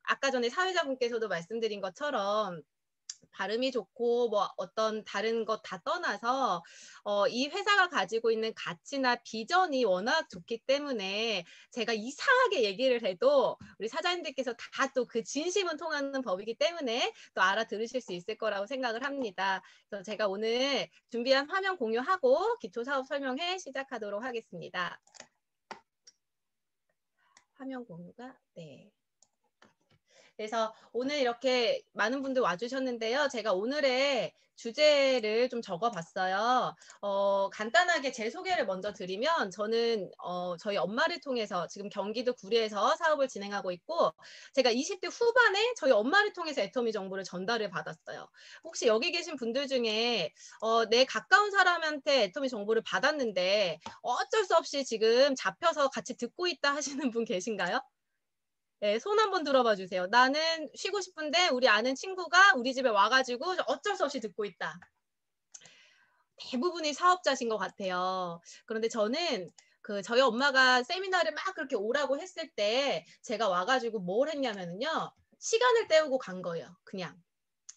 아까 전에 사회자분께서도 말씀드린 것처럼 발음이 좋고 뭐 어떤 다른 것 다 떠나서 이 회사가 가지고 있는 가치나 비전이 워낙 좋기 때문에 제가 이상하게 얘기를 해도 우리 사장님들께서 다 또 그 진심은 통하는 법이기 때문에 또 알아들으실 수 있을 거라고 생각을 합니다. 그래서 제가 오늘 준비한 화면 공유하고 기초사업 설명회 시작하도록 하겠습니다. 화면 공유가 네. 그래서 오늘 이렇게 많은 분들 와주셨는데요. 제가 오늘의 주제를 좀 적어봤어요. 간단하게 제 소개를 먼저 드리면 저는 저희 엄마를 통해서 지금 경기도 구리에서 사업을 진행하고 있고 제가 20대 후반에 저희 엄마를 통해서 애터미 정보를 전달을 받았어요. 혹시 여기 계신 분들 중에 내 가까운 사람한테 애터미 정보를 받았는데 어쩔 수 없이 지금 잡혀서 같이 듣고 있다 하시는 분 계신가요? 네, 손 한번 들어봐 주세요. 나는 쉬고 싶은데 우리 아는 친구가 우리 집에 와가지고 어쩔 수 없이 듣고 있다. 대부분이 사업자신 것 같아요. 그런데 저는 저희 엄마가 세미나를 막 그렇게 오라고 했을 때 제가 와가지고 뭘 했냐면요. 시간을 때우고 간 거예요. 그냥.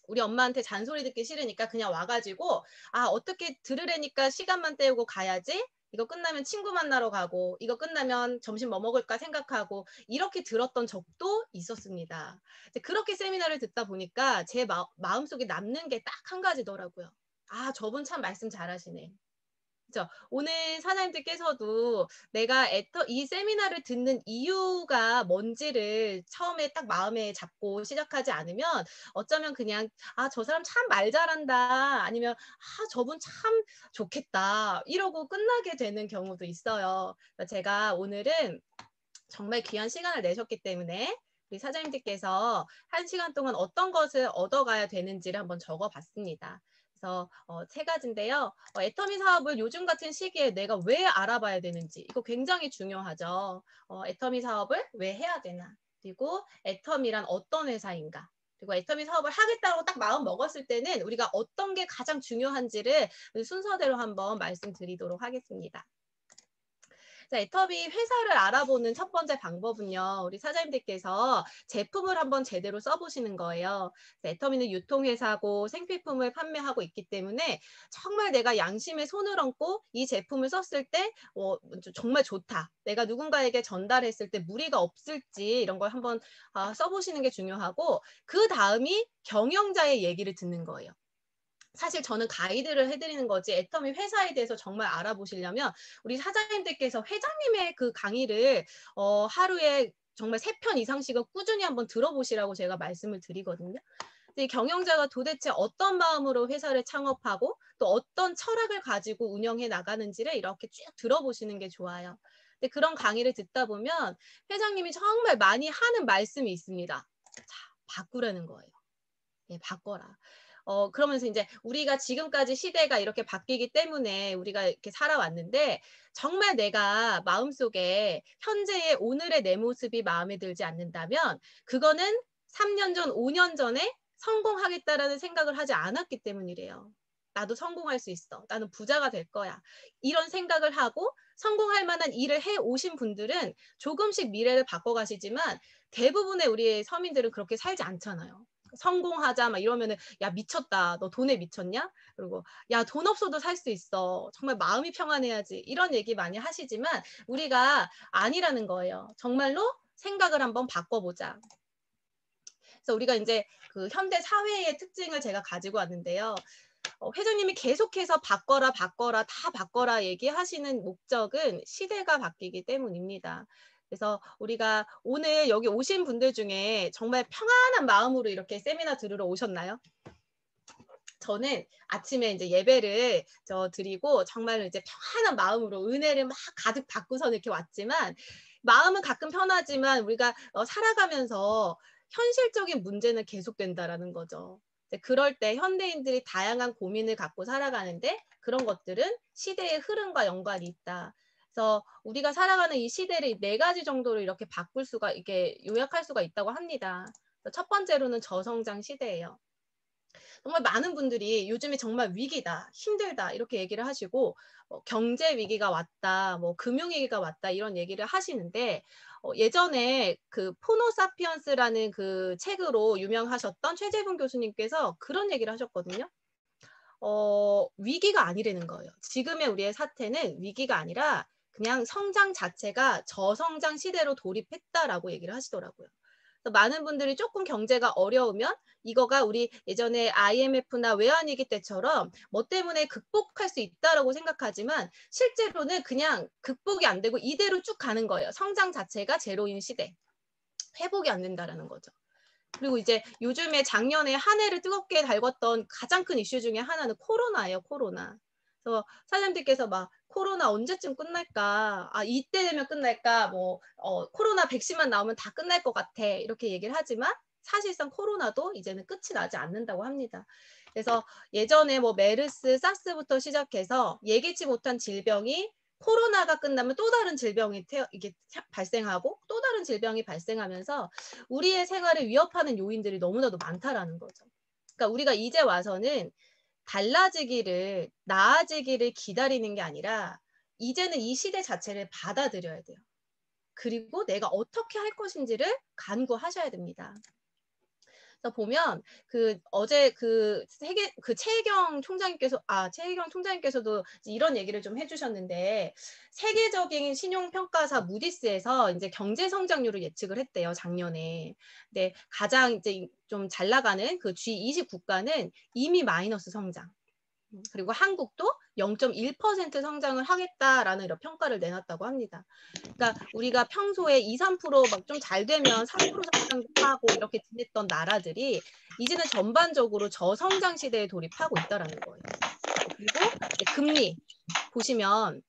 우리 엄마한테 잔소리 듣기 싫으니까 그냥 와가지고 어떻게 들으려니까 시간만 때우고 가야지. 이거 끝나면 친구 만나러 가고 이거 끝나면 점심 뭐 먹을까 생각하고 이렇게 들었던 적도 있었습니다. 그렇게 세미나를 듣다 보니까 제 마음속에 남는 게 딱 한 가지더라고요. 저분 참 말씀 잘하시네. 그렇죠? 오늘 사장님들께서도 내가 이 세미나를 듣는 이유가 뭔지를 처음에 딱 마음에 잡고 시작하지 않으면 어쩌면 그냥 저 사람 참 말 잘한다 아니면 저분 참 좋겠다 이러고 끝나게 되는 경우도 있어요. 제가 오늘은 정말 귀한 시간을 내셨기 때문에 우리 사장님들께서 1시간 동안 어떤 것을 얻어가야 되는지를 한번 적어봤습니다. 그래서 세 가지인데요. 애터미 사업을 요즘 같은 시기에 내가 왜 알아봐야 되는지 이거 굉장히 중요하죠. 애터미 사업을 왜 해야 되나? 그리고 애터미란 어떤 회사인가? 그리고 애터미 사업을 하겠다고 딱 마음 먹었을 때는 우리가 어떤 게 가장 중요한지를 순서대로 한번 말씀드리도록 하겠습니다. 자, 애터미 회사를 알아보는 첫 번째 방법은요. 우리 사장님들께서 제품을 한번 제대로 써보시는 거예요. 애터미는 유통회사고 생필품을 판매하고 있기 때문에 정말 내가 양심에 손을 얹고 이 제품을 썼을 때 정말 좋다. 내가 누군가에게 전달했을 때 무리가 없을지 이런 걸 한번 써보시는 게 중요하고 그 다음이 경영자의 얘기를 듣는 거예요. 사실 저는 가이드를 해드리는 거지 애터미 회사에 대해서 정말 알아보시려면 우리 사장님들께서 회장님의 그 강의를 하루에 정말 3편 이상씩은 꾸준히 한번 들어보시라고 제가 말씀을 드리거든요. 이 경영자가 도대체 어떤 마음으로 회사를 창업하고 또 어떤 철학을 가지고 운영해 나가는지를 이렇게 쭉 들어보시는 게 좋아요. 근데 그런 강의를 듣다 보면 회장님이 정말 많이 하는 말씀이 있습니다. 자, 바꾸라는 거예요. 예, 바꿔라. 그러면서 이제 우리가 지금까지 시대가 이렇게 바뀌기 때문에 우리가 이렇게 살아왔는데 정말 내가 마음속에 현재의 오늘의 내 모습이 마음에 들지 않는다면 그거는 3년 전, 5년 전에 성공하겠다라는 생각을 하지 않았기 때문이래요. 나도 성공할 수 있어. 나는 부자가 될 거야. 이런 생각을 하고 성공할 만한 일을 해 오신 분들은 조금씩 미래를 바꿔가시지만 대부분의 우리 서민들은 그렇게 살지 않잖아요. 성공하자 막 이러면은 야 미쳤다 너 돈에 미쳤냐 그리고 야 돈 없어도 살 수 있어 정말 마음이 평안해야지 이런 얘기 많이 하시지만 우리가 아니라는 거예요. 정말로 생각을 한번 바꿔보자. 그래서 우리가 이제 그 현대 사회의 특징을 제가 가지고 왔는데요. 회장님이 계속해서 바꿔라 바꿔라 다 바꿔라 얘기하시는 목적은 시대가 바뀌기 때문입니다. 그래서 우리가 오늘 여기 오신 분들 중에 정말 평안한 마음으로 이렇게 세미나 들으러 오셨나요? 저는 아침에 이제 예배를 드리고 정말 이제 평안한 마음으로 은혜를 막 가득 받고서 이렇게 왔지만 마음은 가끔 편하지만 우리가 살아가면서 현실적인 문제는 계속된다라는 거죠. 그럴 때 현대인들이 다양한 고민을 갖고 살아가는데 그런 것들은 시대의 흐름과 연관이 있다. 그래서 우리가 살아가는 이 시대를 4가지 정도로 이렇게 바꿀 수가 이렇게 요약할 수가 있다고 합니다. 첫 번째로는 저성장 시대예요. 정말 많은 분들이 요즘에 정말 위기다, 힘들다 이렇게 얘기를 하시고 경제 위기가 왔다, 뭐 금융 위기가 왔다 이런 얘기를 하시는데 예전에 그 포노사피언스라는 그 책으로 유명하셨던 최재분 교수님께서 그런 얘기를 하셨거든요. 위기가 아니라는 거예요. 지금의 우리의 사태는 위기가 아니라 그냥 성장 자체가 저성장 시대로 돌입했다라고 얘기를 하시더라고요. 많은 분들이 조금 경제가 어려우면 이거가 우리 예전에 IMF나 외환위기 때처럼 뭐 때문에 극복할 수 있다라고 생각하지만 실제로는 그냥 극복이 안 되고 이대로 쭉 가는 거예요. 성장 자체가 제로인 시대. 회복이 안 된다라는 거죠. 그리고 이제 요즘에 작년에 한 해를 뜨겁게 달궜던 가장 큰 이슈 중에 하나는 코로나예요. 코로나. 그래서 사장님들께서 막 코로나 언제쯤 끝날까? 아, 이때 되면 끝날까? 뭐 코로나 백신만 나오면 다 끝날 것 같아. 이렇게 얘기를 하지만 사실상 코로나도 이제는 끝이 나지 않는다고 합니다. 그래서 예전에 뭐 메르스, 사스부터 시작해서 예기치 못한 질병이 코로나가 끝나면 또 다른 질병이 이게 발생하고 또 다른 질병이 발생하면서 우리의 생활을 위협하는 요인들이 너무나도 많다라는 거죠. 그러니까 우리가 이제 와서는 달라지기를, 나아지기를 기다리는 게 아니라 이제는 이 시대 자체를 받아들여야 돼요. 그리고 내가 어떻게 할 것인지를 간구하셔야 됩니다. 그래서 보면 어제 최혜경 총장님께서도 이런 얘기를 좀 해주셨는데 세계적인 신용평가사 무디스에서 이제 경제 성장률을 예측을 했대요, 작년에. 근데 가장 이제 좀 잘 나가는 그 G20 국가는 이미 마이너스 성장. 그리고 한국도 0.1% 성장을 하겠다라는 이런 평가를 내놨다고 합니다. 그러니까 우리가 평소에 2, 3% 막 좀 잘 되면 3% 성장도 하고 이렇게 지냈던 나라들이 이제는 전반적으로 저성장 시대에 돌입하고 있다라는 거예요. 그리고 금리 보시면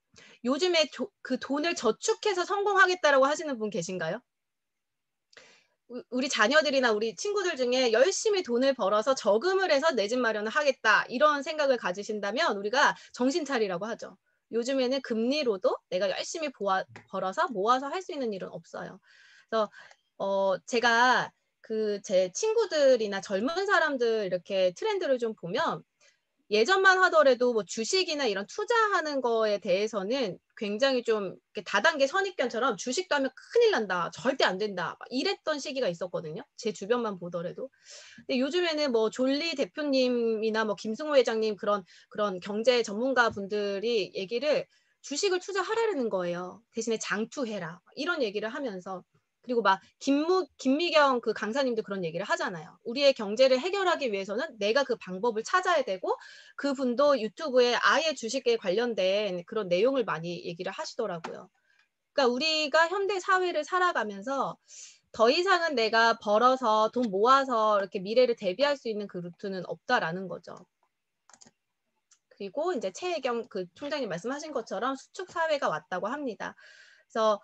요즘에 그 돈을 저축해서 성공하겠다라고 하시는 분 계신가요? 우리 자녀들이나 우리 친구들 중에 열심히 돈을 벌어서 저금을 해서 내 집 마련을 하겠다 이런 생각을 가지신다면 우리가 정신 차리라고 하죠. 요즘에는 금리로도 내가 열심히 벌어서 모아서 할 수 있는 일은 없어요. 그래서 제가 제 친구들이나 젊은 사람들 이렇게 트렌드를 좀 보면 예전만 하더라도 뭐 주식이나 이런 투자하는 거에 대해서는 굉장히 좀 다단계 선입견처럼 주식도 하면 큰일 난다. 절대 안 된다. 막 이랬던 시기가 있었거든요. 제 주변만 보더라도. 근데 요즘에는 뭐 졸리 대표님이나 뭐 김승호 회장님 그런 경제 전문가 분들이 얘기를 주식을 투자하라는 거예요. 대신에 장투해라. 이런 얘기를 하면서 그리고 막 김미경 그 강사님도 그런 얘기를 하잖아요. 우리의 경제를 해결하기 위해서는 내가 그 방법을 찾아야 되고 그분도 유튜브에 아예 주식에 관련된 그런 내용을 많이 얘기를 하시더라고요. 그러니까 우리가 현대 사회를 살아가면서 더 이상은 내가 벌어서 돈 모아서 이렇게 미래를 대비할 수 있는 그 루트는 없다라는 거죠. 그리고 이제 최혜경 그 총장님 말씀하신 것처럼 수축 사회가 왔다고 합니다. 그래서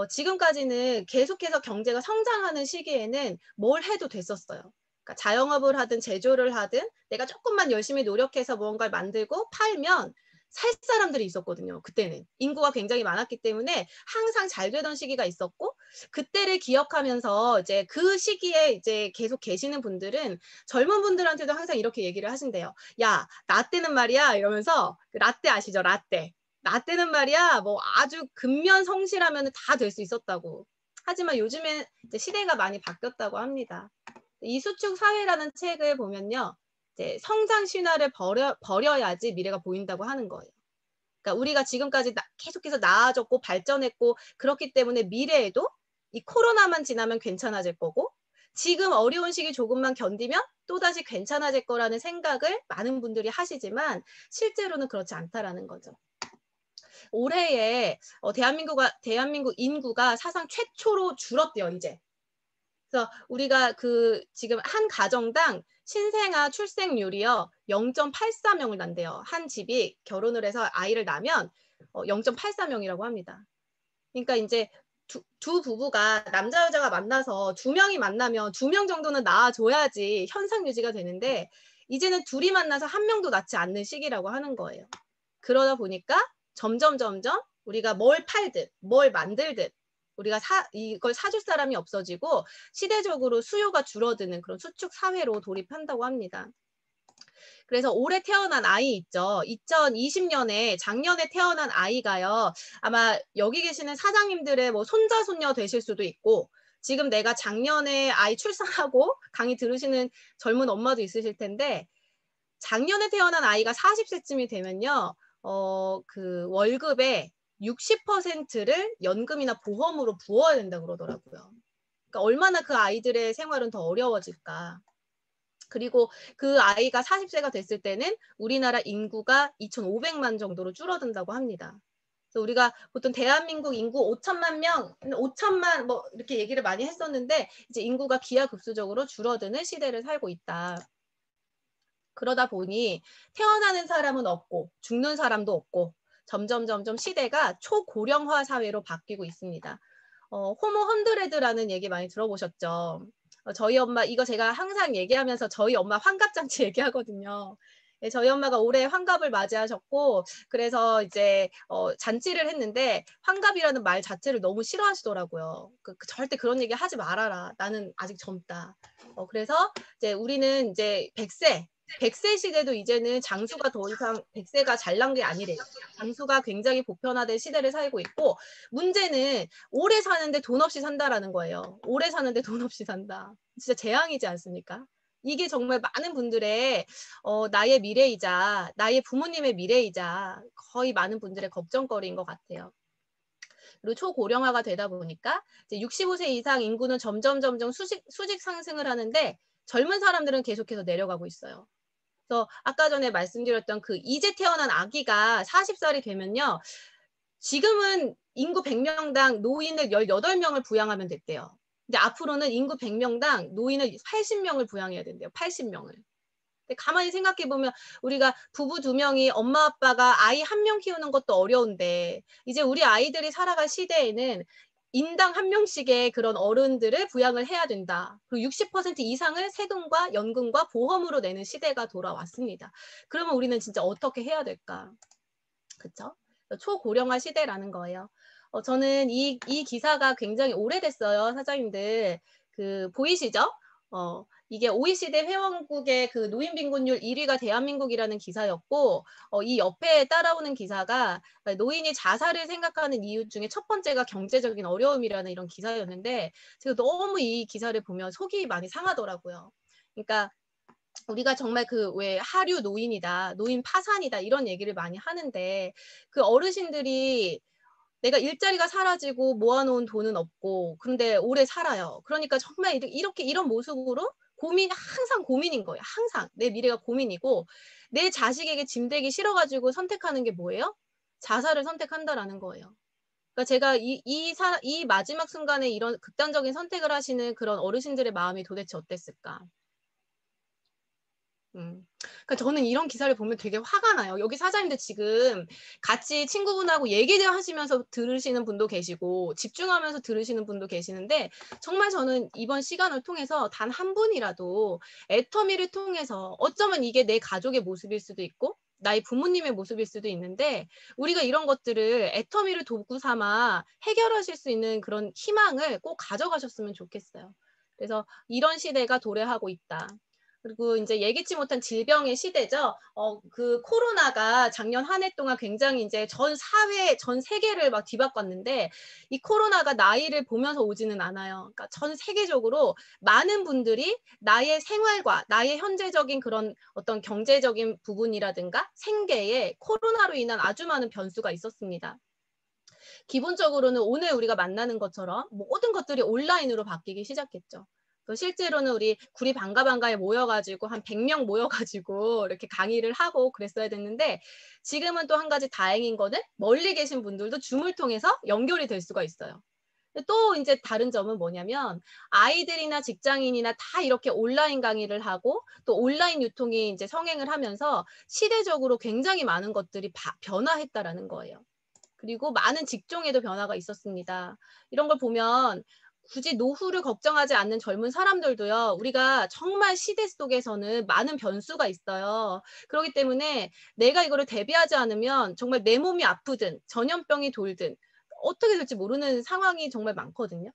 지금까지는 계속해서 경제가 성장하는 시기에는 뭘 해도 됐었어요. 그러니까 자영업을 하든 제조를 하든 내가 조금만 열심히 노력해서 무언가를 만들고 팔면 살 사람들이 있었거든요. 그때는 인구가 굉장히 많았기 때문에 항상 잘 되던 시기가 있었고 그때를 기억하면서 이제 그 시기에 이제 계속 계시는 분들은 젊은 분들한테도 항상 이렇게 얘기를 하신대요. 야, 나 때는 말이야 이러면서 라떼 아시죠? 라떼. 나 때는 말이야 뭐 아주 근면성실하면 다 될 수 있었다고. 하지만 요즘엔 이제 시대가 많이 바뀌었다고 합니다. 이 수축 사회라는 책을 보면요. 이제 성장 신화를 버려야지 미래가 보인다고 하는 거예요. 그러니까 우리가 지금까지 계속해서 나아졌고 발전했고 그렇기 때문에 미래에도 이 코로나만 지나면 괜찮아질 거고 지금 어려운 시기 조금만 견디면 또다시 괜찮아질 거라는 생각을 많은 분들이 하시지만 실제로는 그렇지 않다라는 거죠. 올해에 대한민국 인구가 사상 최초로 줄었대요, 이제. 그래서 우리가 지금 한 가정당 신생아 출생률이요 0.84명을 낳는데요. 한 집이 결혼을 해서 아이를 낳으면 0.84명이라고 합니다. 그러니까 이제 두 부부가 남자 여자가 만나서 2명이 만나면 2명 정도는 낳아줘야지 현상 유지가 되는데 이제는 둘이 만나서 1명도 낳지 않는 시기라고 하는 거예요. 그러다 보니까 점점 우리가 뭘 팔든 뭘 만들든 우리가 이걸 사줄 사람이 없어지고 시대적으로 수요가 줄어드는 그런 수축 사회로 돌입한다고 합니다. 그래서 올해 태어난 아이 있죠. 2020년에 작년에 태어난 아이가요. 아마 여기 계시는 사장님들의 뭐 손자 손녀 되실 수도 있고 지금 내가 작년에 아이 출산하고 강의 들으시는 젊은 엄마도 있으실 텐데 작년에 태어난 아이가 40세쯤이 되면요. 그 월급의 60%를 연금이나 보험으로 부어야 된다고 그러더라고요. 그러니까 얼마나 그 아이들의 생활은 더 어려워질까. 그리고 그 아이가 40세가 됐을 때는 우리나라 인구가 2,500만 정도로 줄어든다고 합니다. 그래서 우리가 보통 대한민국 인구 5천만 명, 5천만 뭐 이렇게 얘기를 많이 했었는데 이제 인구가 기하급수적으로 줄어드는 시대를 살고 있다. 그러다 보니 태어나는 사람은 없고 죽는 사람도 없고 점점 시대가 초고령화 사회로 바뀌고 있습니다. 호모 헌드레드라는 얘기 많이 들어보셨죠? 저희 엄마 이거 제가 항상 얘기하면서 저희 엄마 환갑잔치 얘기하거든요. 예, 저희 엄마가 올해 환갑을 맞이하셨고 그래서 이제 잔치를 했는데 환갑이라는 말 자체를 너무 싫어하시더라고요. 절대 그런 얘기 하지 말아라. 나는 아직 젊다. 그래서 이제 우리는 이제 100세 시대도 이제는 장수가 더 이상 100세가 잘난 게 아니래요. 장수가 굉장히 보편화된 시대를 살고 있고 문제는 오래 사는데 돈 없이 산다라는 거예요. 오래 사는데 돈 없이 산다. 진짜 재앙이지 않습니까? 이게 정말 많은 분들의 나의 미래이자 나의 부모님의 미래이자 거의 많은 분들의 걱정거리인 것 같아요. 그리고 초고령화가 되다 보니까 이제 65세 이상 인구는 점점 수직 상승을 하는데 젊은 사람들은 계속해서 내려가고 있어요. 그래서 아까 전에 말씀드렸던 그 이제 태어난 아기가 40살이 되면요. 지금은 인구 100명당 노인을 18명을 부양하면 됐대요. 근데 앞으로는 인구 100명당 노인을 80명을 부양해야 된대요. 80명을. 근데 가만히 생각해보면 우리가 부부 2명이 엄마 아빠가 아이 1명 키우는 것도 어려운데 이제 우리 아이들이 살아갈 시대에는 인당 1명씩의 그런 어른들을 부양을 해야 된다. 그리고 60% 이상을 세금과 연금과 보험으로 내는 시대가 돌아왔습니다. 그러면 우리는 진짜 어떻게 해야 될까? 그쵸? 초고령화 시대라는 거예요. 저는 이 기사가 굉장히 오래됐어요, 사장님들. 보이시죠? 이게 OECD 회원국의 그 노인 빈곤율 1위가 대한민국이라는 기사였고, 이 옆에 따라오는 기사가 노인이 자살을 생각하는 이유 중에 첫 번째가 경제적인 어려움이라는 이런 기사였는데, 제가 너무 이 기사를 보면 속이 많이 상하더라고요. 그러니까 우리가 정말 그 왜 하류 노인이다, 노인 파산이다 이런 얘기를 많이 하는데 그 어르신들이 내가 일자리가 사라지고 모아놓은 돈은 없고 근데 오래 살아요. 그러니까 정말 이렇게 이런 모습으로 항상 고민인 거예요. 항상 내 미래가 고민이고 내 자식에게 짐되기 싫어가지고 선택하는 게 뭐예요? 자살을 선택한다라는 거예요. 그러니까 제가 이 마지막 순간에 이런 극단적인 선택을 하시는 그런 어르신들의 마음이 도대체 어땠을까? 그러니까 저는 이런 기사를 보면 되게 화가 나요. 여기 사장님들 지금 같이 친구분하고 얘기를 하시면서 들으시는 분도 계시고 집중하면서 들으시는 분도 계시는데 정말 저는 이번 시간을 통해서 단 한 분이라도 애터미를 통해서 어쩌면 이게 내 가족의 모습일 수도 있고 나의 부모님의 모습일 수도 있는데 우리가 이런 것들을 애터미를 도구 삼아 해결하실 수 있는 그런 희망을 꼭 가져가셨으면 좋겠어요. 그래서 이런 시대가 도래하고 있다. 그리고 이제 예기치 못한 질병의 시대죠. 그 코로나가 작년 한 해 동안 굉장히 이제 전 사회, 전 세계를 막 뒤바꿨는데 이 코로나가 나이를 보면서 오지는 않아요. 그러니까 전 세계적으로 많은 분들이 나의 생활과 나의 현재적인 그런 어떤 경제적인 부분이라든가 생계에 코로나로 인한 아주 많은 변수가 있었습니다. 기본적으로는 오늘 우리가 만나는 것처럼 모든 것들이 온라인으로 바뀌기 시작했죠. 실제로는 우리 구리 반가반가에 모여가지고 한 100명 모여가지고 이렇게 강의를 하고 그랬어야 됐는데 지금은 또 한 가지 다행인 거는 멀리 계신 분들도 줌을 통해서 연결이 될 수가 있어요. 또 이제 다른 점은 뭐냐면 아이들이나 직장인이나 다 이렇게 온라인 강의를 하고 또 온라인 유통이 이제 성행을 하면서 시대적으로 굉장히 많은 것들이 변화했다라는 거예요. 그리고 많은 직종에도 변화가 있었습니다. 이런 걸 보면 굳이 노후를 걱정하지 않는 젊은 사람들도요. 우리가 정말 시대 속에서는 많은 변수가 있어요. 그렇기 때문에 내가 이거를 대비하지 않으면 정말 내 몸이 아프든 전염병이 돌든 어떻게 될지 모르는 상황이 정말 많거든요.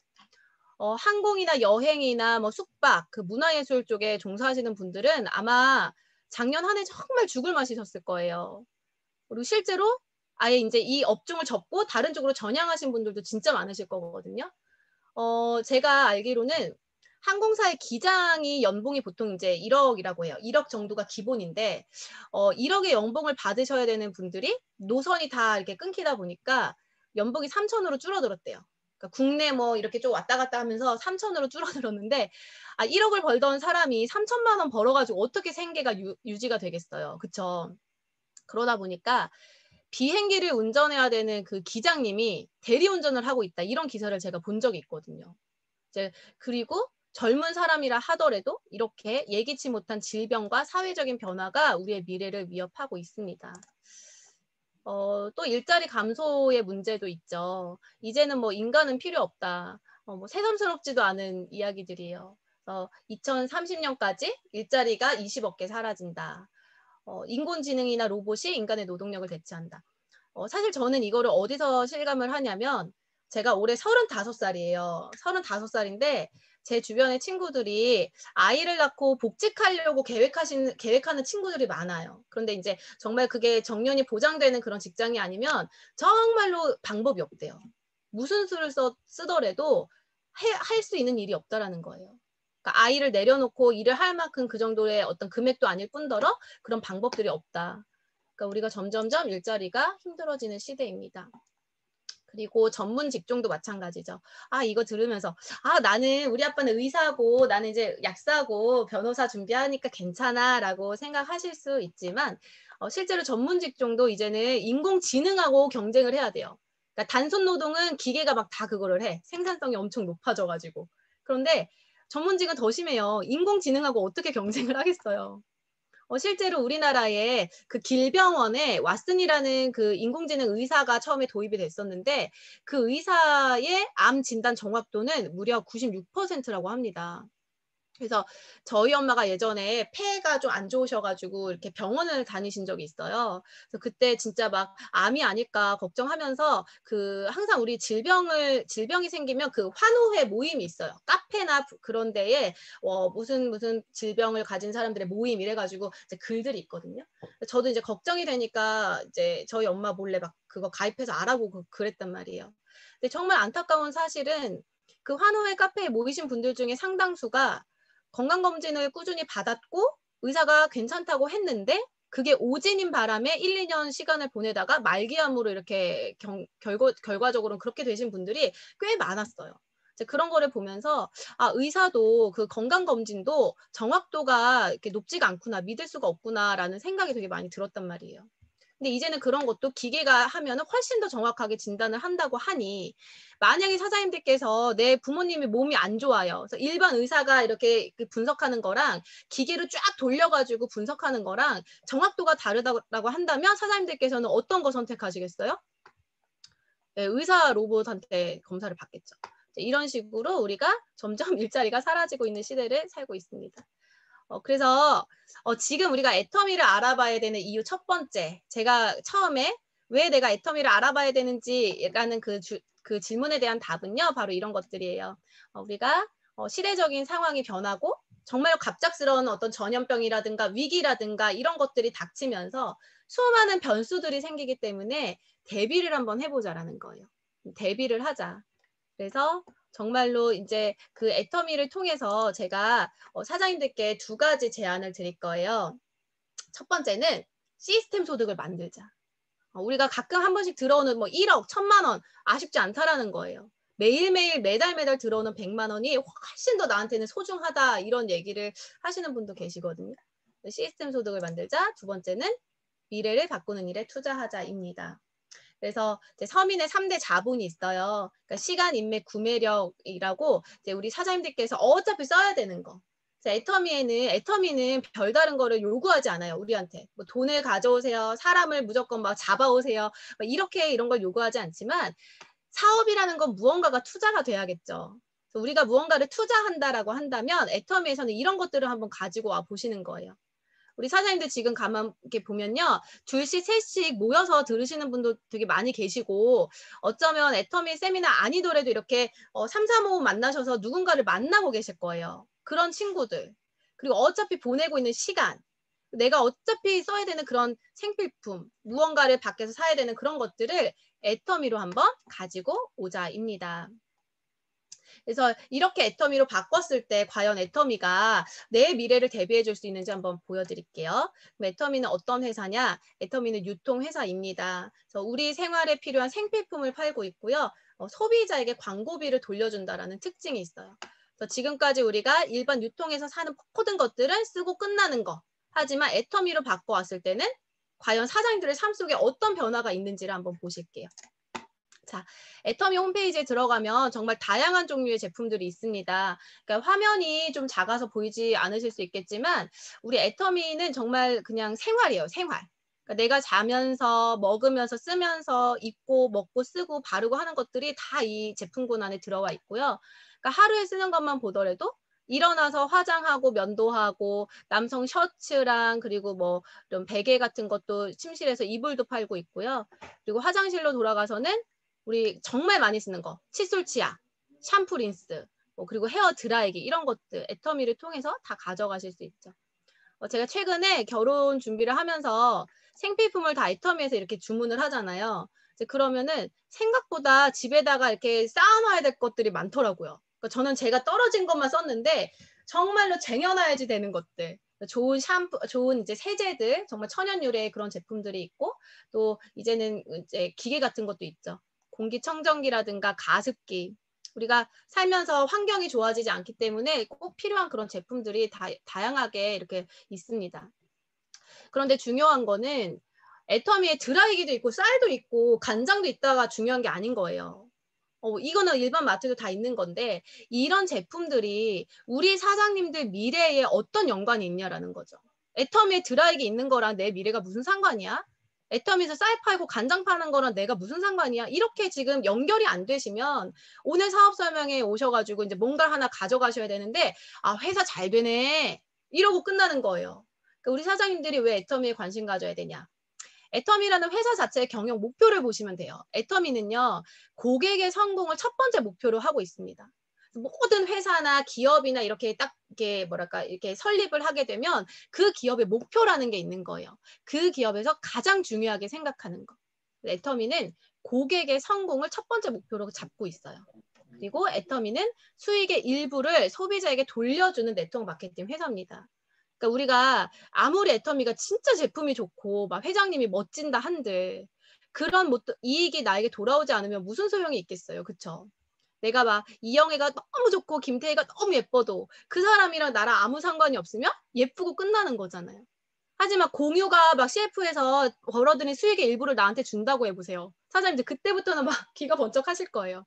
항공이나 여행이나 뭐 숙박, 그 문화예술 쪽에 종사하시는 분들은 아마 작년 한 해 정말 죽을 맛이셨을 거예요. 그리고 실제로 아예 이제 이 업종을 접고 다른 쪽으로 전향하신 분들도 진짜 많으실 거거든요. 제가 알기로는 항공사의 기장이 연봉이 보통 이제 1억이라고 해요. 1억 정도가 기본인데 1억의 연봉을 받으셔야 되는 분들이 노선이 다 이렇게 끊기다 보니까 연봉이 3천으로 줄어들었대요. 그러니까 국내 뭐 이렇게 좀 왔다 갔다 하면서 3천으로 줄어들었는데 1억을 벌던 사람이 3천만 원 벌어가지고 어떻게 생계가 유지가 되겠어요. 그쵸? 그러다 보니까 비행기를 운전해야 되는 그 기장님이 대리운전을 하고 있다. 이런 기사를 제가 본 적이 있거든요. 그리고 젊은 사람이라 하더라도 이렇게 예기치 못한 질병과 사회적인 변화가 우리의 미래를 위협하고 있습니다. 또 일자리 감소의 문제도 있죠. 이제는 뭐 인간은 필요 없다. 뭐 새삼스럽지도 않은 이야기들이에요. 2030년까지 일자리가 20억 개 사라진다. 인공지능이나 로봇이 인간의 노동력을 대체한다. 사실 저는 이거를 어디서 실감을 하냐면 제가 올해 35살이에요. 35살인데 제 주변의 친구들이 아이를 낳고 복직하려고 계획하는 친구들이 많아요. 그런데 이제 정말 그게 정년이 보장되는 그런 직장이 아니면 정말로 방법이 없대요. 무슨 수를 쓰더라도 할 수 있는 일이 없다라는 거예요. 그러니까 아이를 내려놓고 일을 할 만큼 그 정도의 어떤 금액도 아닐 뿐더러 그런 방법들이 없다. 그러니까 우리가 점점점 일자리가 힘들어지는 시대입니다. 그리고 전문 직종도 마찬가지죠. 이거 들으면서 나는 우리 아빠는 의사고 나는 이제 약사고 변호사 준비하니까 괜찮아라고 생각하실 수 있지만 실제로 전문 직종도 이제는 인공지능하고 경쟁을 해야 돼요. 그러니까 단순 노동은 기계가 막 다 그거를 해. 생산성이 엄청 높아져가지고. 그런데 전문직은 더 심해요. 인공지능하고 어떻게 경쟁을 하겠어요. 실제로 우리나라에 그 길병원에 왓슨이라는 그 인공지능 의사가 처음에 도입이 됐었는데 그 의사의 암 진단 정확도는 무려 96%라고 합니다. 그래서 저희 엄마가 예전에 폐가 좀 안 좋으셔가지고 이렇게 병원을 다니신 적이 있어요. 그래서 그때 진짜 막 암이 아닐까 걱정하면서 그 항상 우리 질병이 생기면 그 환우회 모임이 있어요. 카페나 그런 데에 무슨 질병을 가진 사람들의 모임 이래가지고 이제 글들이 있거든요. 저도 이제 걱정이 되니까 이제 저희 엄마 몰래 막 그거 가입해서 알아보고 그랬단 말이에요. 근데 정말 안타까운 사실은 그 환우회 카페에 모이신 분들 중에 상당수가 건강검진을 꾸준히 받았고 의사가 괜찮다고 했는데 그게 오진인 바람에 1, 2년 시간을 보내다가 말기암으로 이렇게 결과적으로는 그렇게 되신 분들이 꽤 많았어요. 그런 거를 보면서 의사도 그 건강검진도 정확도가 이렇게 높지가 않구나, 믿을 수가 없구나라는 생각이 되게 많이 들었단 말이에요. 근데 이제는 그런 것도 기계가 하면은 훨씬 더 정확하게 진단을 한다고 하니 만약에 사장님들께서 내 부모님이 몸이 안 좋아요. 그래서 일반 의사가 이렇게 분석하는 거랑 기계로 쫙 돌려가지고 분석하는 거랑 정확도가 다르다고 한다면 사장님들께서는 어떤 거 선택하시겠어요? 네, 의사 로봇한테 검사를 받겠죠. 이런 식으로 우리가 점점 일자리가 사라지고 있는 시대를 살고 있습니다. 그래서 지금 우리가 애터미를 알아봐야 되는 이유 첫 번째, 제가 처음에 왜 내가 애터미를 알아봐야 되는지라는 그 질문에 대한 답은요, 바로 이런 것들이에요. 우리가 시대적인 상황이 변하고 정말 갑작스러운 어떤 전염병이라든가 위기라든가 이런 것들이 닥치면서 수많은 변수들이 생기기 때문에 대비를 한번 해보자라는 거예요. 대비를 하자. 그래서 정말로 이제 그 애터미를 통해서 제가 사장님들께 2가지 제안을 드릴 거예요. 첫 번째는 시스템 소득을 만들자. 우리가 가끔 한 번씩 들어오는 뭐 1억, 1,000만 원 아쉽지 않다라는 거예요. 매일매일 매달 들어오는 100만 원이 훨씬 더 나한테는 소중하다 이런 얘기를 하시는 분도 계시거든요. 시스템 소득을 만들자. 2번째는 미래를 바꾸는 일에 투자하자입니다. 그래서 이제 서민의 3대 자본이 있어요. 그러니까 시간, 인맥, 구매력이라고 이제 우리 사장님들께서 어차피 써야 되는 거. 애터미는 별다른 거를 요구하지 않아요. 우리한테. 뭐 돈을 가져오세요. 사람을 무조건 막 잡아오세요. 이런 걸 요구하지 않지만 사업이라는 건 무언가가 투자가 돼야겠죠. 우리가 무언가를 투자한다라고 한다면 애터미에서는 이런 것들을 한번 가지고 와 보시는 거예요. 우리 사장님들 지금 가만 이렇게 보면요. 2씩, 3씩 모여서 들으시는 분도 되게 많이 계시고 어쩌면 애터미 세미나 아니더라도 이렇게 3, 4, 5 만나셔서 누군가를 만나고 계실 거예요. 그런 친구들. 그리고 어차피 보내고 있는 시간. 내가 어차피 써야 되는 그런 생필품, 무언가를 밖에서 사야 되는 그런 것들을 애터미로 한번 가지고 오자입니다. 그래서 이렇게 애터미로 바꿨을 때 과연 애터미가 내 미래를 대비해 줄 수 있는지 한번 보여드릴게요. 애터미는 어떤 회사냐? 애터미는 유통회사입니다. 그래서 우리 생활에 필요한 생필품을 팔고 있고요. 소비자에게 광고비를 돌려준다라는 특징이 있어요. 그래서 지금까지 우리가 일반 유통에서 사는 모든 것들은 쓰고 끝나는 거. 하지만 애터미로 바꿔왔을 때는 과연 사장님들의 삶 속에 어떤 변화가 있는지를 한번 보실게요. 자, 애터미 홈페이지에 들어가면 정말 다양한 종류의 제품들이 있습니다. 그러니까 화면이 좀 작아서 보이지 않으실 수 있겠지만 우리 애터미는 정말 그냥 생활이에요, 생활. 그러니까 내가 자면서 먹으면서 쓰면서 입고 먹고 쓰고 바르고 하는 것들이 다 이 제품군 안에 들어와 있고요. 그러니까 하루에 쓰는 것만 보더라도 일어나서 화장하고 면도하고 남성 셔츠랑 그리고 뭐 이런 베개 같은 것도 침실에서 이불도 팔고 있고요. 그리고 화장실로 돌아가서는 우리 정말 많이 쓰는 거 칫솔 치약, 샴푸 린스, 그리고 헤어 드라이기 이런 것들 애터미를 통해서 다 가져가실 수 있죠. 제가 최근에 결혼 준비를 하면서 생필품을 다 애터미에서 이렇게 주문을 하잖아요. 이제 그러면은 생각보다 집에다가 이렇게 쌓아놔야 될 것들이 많더라고요. 그러니까 저는 제가 떨어진 것만 썼는데 정말로 쟁여놔야지 되는 것들. 좋은 샴푸, 좋은 이제 세제들, 정말 천연 유래의 그런 제품들이 있고 또 이제는 이제 기계 같은 것도 있죠. 공기청정기라든가 가습기. 우리가 살면서 환경이 좋아지지 않기 때문에 꼭 필요한 그런 제품들이 다양하게 이렇게 있습니다. 그런데 중요한 거는 애터미에 드라이기도 있고 쌀도 있고 간장도 있다가 중요한 게 아닌 거예요. 이거는 일반 마트도 다 있는 건데 이런 제품들이 우리 사장님들 미래에 어떤 연관이 있냐라는 거죠. 애터미에 드라이기 있는 거랑 내 미래가 무슨 상관이야? 애터미에서 쌀 팔고 간장 파는 거랑 내가 무슨 상관이야? 이렇게 지금 연결이 안 되시면 오늘 사업 설명회 오셔가지고 이제 뭔가 하나 가져가셔야 되는데 아 회사 잘 되네 이러고 끝나는 거예요. 그러니까 우리 사장님들이 왜 애터미에 관심 가져야 되냐? 애터미라는 회사 자체의 경영 목표를 보시면 돼요. 애터미는요, 고객의 성공을 첫 번째 목표로 하고 있습니다. 모든 회사나 기업이나 이렇게 딱 이렇게 뭐랄까 이렇게 설립을 하게 되면 그 기업의 목표라는 게 있는 거예요. 그 기업에서 가장 중요하게 생각하는 거. 애터미는 고객의 성공을 첫 번째 목표로 잡고 있어요. 그리고 애터미는 수익의 일부를 소비자에게 돌려주는 네트워크 마케팅 회사입니다. 그러니까 우리가 아무리 애터미가 진짜 제품이 좋고 막 회장님이 멋진다 한들 그런 이익이 나에게 돌아오지 않으면 무슨 소용이 있겠어요. 그쵸? 내가 막 이영애가 너무 좋고 김태희가 너무 예뻐도 그 사람이랑 나랑 아무 상관이 없으면 예쁘고 끝나는 거잖아요. 하지만 공유가 막 CF에서 벌어들인 수익의 일부를 나한테 준다고 해보세요. 사장님들 그때부터는 막 귀가 번쩍 하실 거예요.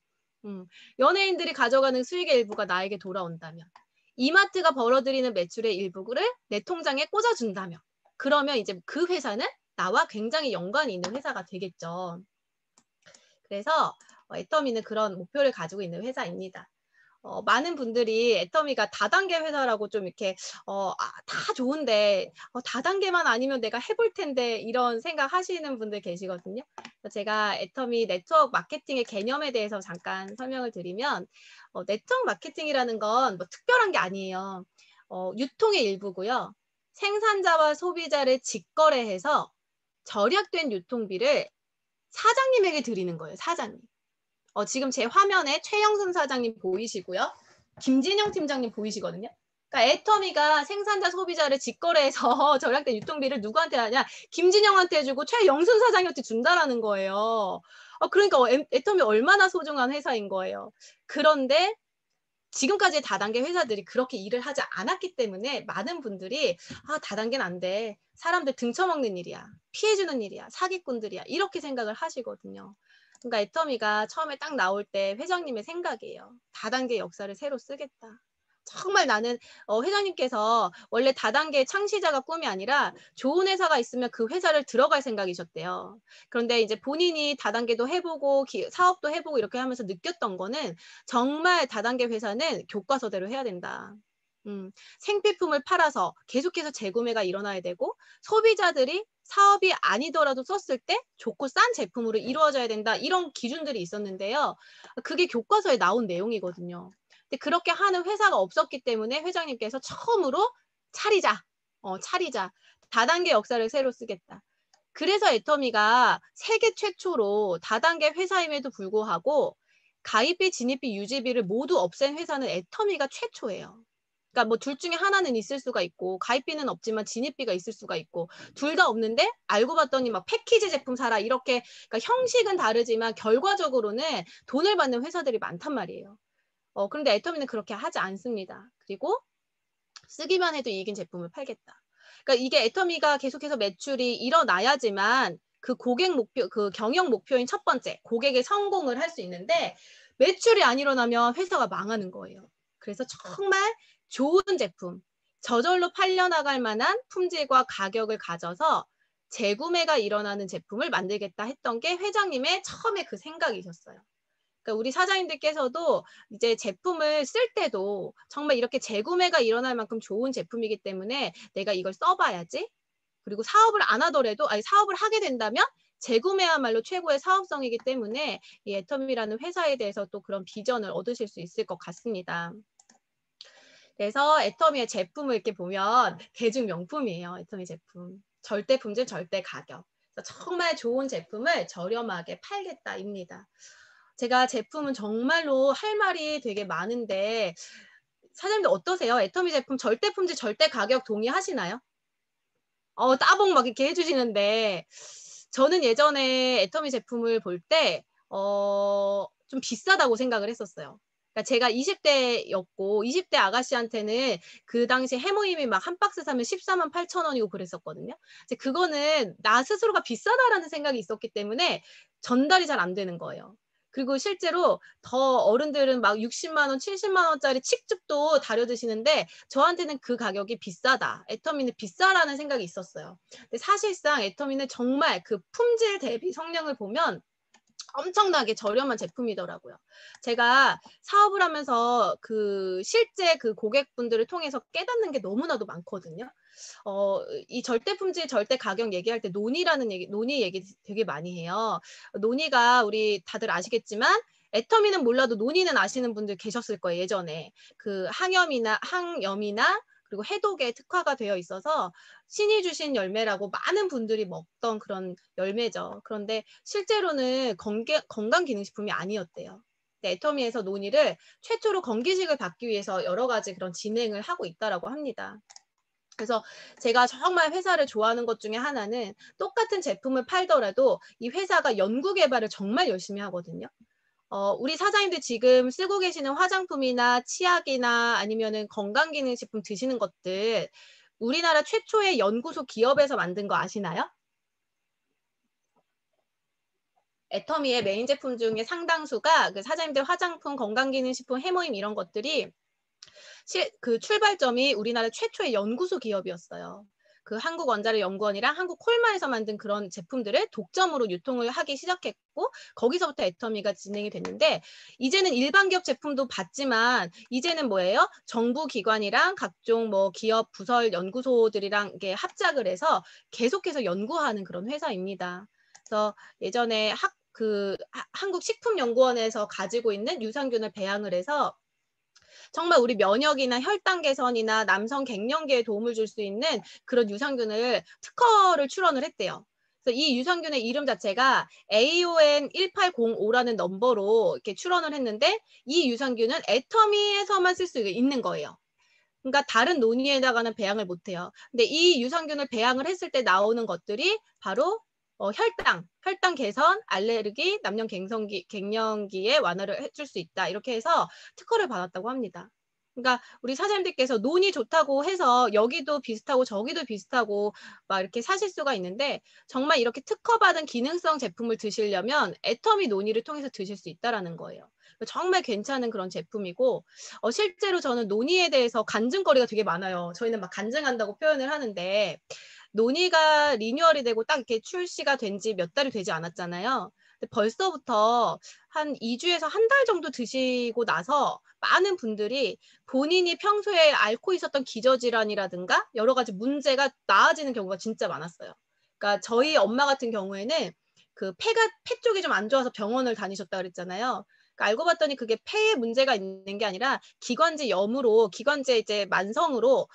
연예인들이 가져가는 수익의 일부가 나에게 돌아온다면 이마트가 벌어들이는 매출의 일부를 내 통장에 꽂아준다면 그러면 이제 그 회사는 나와 굉장히 연관이 있는 회사가 되겠죠. 그래서 애터미는 그런 목표를 가지고 있는 회사입니다. 많은 분들이 애터미가 다단계 회사라고 좀 이렇게 다 좋은데 다단계만 아니면 내가 해볼 텐데 이런 생각 하시는 분들 계시거든요. 제가 애터미 네트워크 마케팅의 개념에 대해서 잠깐 설명을 드리면 네트워크 마케팅이라는 건 뭐 특별한 게 아니에요. 유통의 일부고요. 생산자와 소비자를 직거래해서 절약된 유통비를 사장님에게 드리는 거예요. 사장님. 지금 제 화면에 최영순 사장님 보이시고요. 김진영 팀장님 보이시거든요. 그러니까 애터미가 생산자 소비자를 직거래해서 절약된 유통비를 누구한테 하냐? 김진영한테 주고 최영순 사장님한테 준다라는 거예요. 그러니까 애터미 얼마나 소중한 회사인 거예요. 그런데 지금까지의 다단계 회사들이 그렇게 일을 하지 않았기 때문에 많은 분들이 다단계는 안 돼. 사람들 등쳐먹는 일이야. 피해주는 일이야. 사기꾼들이야. 이렇게 생각을 하시거든요. 그러니까 애터미가 처음에 딱 나올 때 회장님의 생각이에요. 다단계 역사를 새로 쓰겠다. 정말 나는 회장님께서 원래 다단계 창시자가 꿈이 아니라 좋은 회사가 있으면 그 회사를 들어갈 생각이셨대요. 그런데 이제 본인이 다단계도 해보고 사업도 해보고 이렇게 하면서 느꼈던 거는 정말 다단계 회사는 교과서대로 해야 된다. 생필품을 팔아서 계속해서 재구매가 일어나야 되고 소비자들이 사업이 아니더라도 썼을 때 좋고 싼 제품으로 이루어져야 된다. 이런 기준들이 있었는데요. 그게 교과서에 나온 내용이거든요. 근데 그렇게 하는 회사가 없었기 때문에 회장님께서 처음으로 차리자. 차리자. 다단계 역사를 새로 쓰겠다. 그래서 애터미가 세계 최초로 다단계 회사임에도 불구하고 가입비, 진입비, 유지비를 모두 없앤 회사는 애터미가 최초예요. 그러니까 뭐 둘 중에 하나는 있을 수가 있고 가입비는 없지만 진입비가 있을 수가 있고 둘 다 없는데 알고 봤더니 막 패키지 제품 사라 이렇게 그러니까 형식은 다르지만 결과적으로는 돈을 받는 회사들이 많단 말이에요. 그런데 애터미는 그렇게 하지 않습니다. 그리고 쓰기만 해도 이익인 제품을 팔겠다. 그러니까 이게 애터미가 계속해서 매출이 일어나야지만 그 고객 목표, 그 경영 목표인 첫 번째 고객의 성공을 할 수 있는데 매출이 안 일어나면 회사가 망하는 거예요. 그래서 정말 좋은 제품, 저절로 팔려나갈 만한 품질과 가격을 가져서 재구매가 일어나는 제품을 만들겠다 했던 게 회장님의 처음에 그 생각이셨어요. 그러니까 우리 사장님들께서도 이제 제품을 쓸 때도 정말 이렇게 재구매가 일어날 만큼 좋은 제품이기 때문에 내가 이걸 써봐야지. 그리고 사업을 안 하더라도, 아니 사업을 하게 된다면 재구매야말로 최고의 사업성이기 때문에 이 애터미라는 회사에 대해서 또 그런 비전을 얻으실 수 있을 것 같습니다. 그래서 애터미의 제품을 이렇게 보면 대중 명품이에요. 애터미 제품. 절대 품질, 절대 가격. 정말 좋은 제품을 저렴하게 팔겠다입니다. 제가 제품은 정말로 할 말이 되게 많은데 사장님들 어떠세요? 애터미 제품 절대 품질, 절대 가격 동의하시나요? 따봉 막 이렇게 해주시는데 저는 예전에 애터미 제품을 볼 때 좀 비싸다고 생각을 했었어요. 그러니까 제가 20대였고 20대 아가씨한테는 그 당시 해모임이 막 한 박스 사면 14만 8천 원이고 그랬었거든요. 이제 그거는 나 스스로가 비싸다라는 생각이 있었기 때문에 전달이 잘 안 되는 거예요. 그리고 실제로 더 어른들은 막 60만 원, 70만 원짜리 칡즙도 다려 드시는데 저한테는 그 가격이 비싸다. 애터미는 비싸라는 생각이 있었어요. 근데 사실상 애터미는 정말 그 품질 대비 성능을 보면 엄청나게 저렴한 제품이더라고요. 제가 사업을 하면서 실제 그 고객분들을 통해서 깨닫는 게 너무나도 많거든요. 이 절대 품질, 절대 가격 얘기할 때 논의 얘기 되게 많이 해요. 논의가 우리 다들 아시겠지만 애터미는 몰라도 논의는 아시는 분들 계셨을 거예요. 예전에 항염이나 그리고 해독에 특화가 되어 있어서 신이 주신 열매라고 많은 분들이 먹던 그런 열매죠. 그런데 실제로는 건강기능식품이 아니었대요. 애터미에서 논의를 최초로 건기식을 받기 위해서 여러 가지 그런 진행을 하고 있다라고 합니다. 그래서 제가 정말 회사를 좋아하는 것 중에 하나는 똑같은 제품을 팔더라도 이 회사가 연구개발을 정말 열심히 하거든요. 우리 사장님들 지금 쓰고 계시는 화장품이나 치약이나 아니면은 건강기능식품 드시는 것들 우리나라 최초의 연구소 기업에서 만든 거 아시나요? 애터미의 메인 제품 중에 상당수가 그 사장님들 화장품, 건강기능식품, 해모임 이런 것들이 출발점이 우리나라 최초의 연구소 기업이었어요. 한국원자력연구원이랑 한국콜마에서 만든 그런 제품들을 독점으로 유통을 하기 시작했고 거기서부터 애터미가 진행이 됐는데 이제는 일반 기업 제품도 받지만 이제는 뭐예요? 정부 기관이랑 각종 뭐 기업 부설 연구소들이랑 이게 합작을 해서 계속해서 연구하는 그런 회사입니다. 그래서 예전에 한국식품연구원에서 가지고 있는 유산균을 배양을 해서 정말 우리 면역이나 혈당 개선이나 남성 갱년기에 도움을 줄 수 있는 그런 유산균을 특허를 출원을 했대요. 그래서 이 유산균의 이름 자체가 AON1805라는 넘버로 이렇게 출원을 했는데 이 유산균은 애터미에서만 쓸 수 있는 거예요. 그러니까 다른 논의에다가는 배양을 못해요. 근데 이 유산균을 배양을 했을 때 나오는 것들이 바로 혈당 개선, 알레르기, 남녀 갱년기의 완화를 해줄 수 있다. 이렇게 해서 특허를 받았다고 합니다. 그러니까 우리 사장님들께서 논이 좋다고 해서 여기도 비슷하고 저기도 비슷하고 막 이렇게 사실 수가 있는데 정말 이렇게 특허받은 기능성 제품을 드시려면 애터미 논의를 통해서 드실 수 있다라는 거예요. 정말 괜찮은 그런 제품이고 실제로 저는 논의에 대해서 간증거리가 되게 많아요. 저희는 막 간증한다고 표현을 하는데 논의가 리뉴얼이 되고 딱 이렇게 출시가 된 지 몇 달이 되지 않았잖아요. 근데 벌써부터 한 2주에서 한 달 정도 드시고 나서 많은 분들이 본인이 평소에 앓고 있었던 기저질환이라든가 여러 가지 문제가 나아지는 경우가 진짜 많았어요. 그러니까 저희 엄마 같은 경우에는 폐 쪽이 좀 안 좋아서 병원을 다니셨다 그랬잖아요. 그러니까 알고 봤더니 그게 폐에 문제가 있는 게 아니라 기관지 이제 만성으로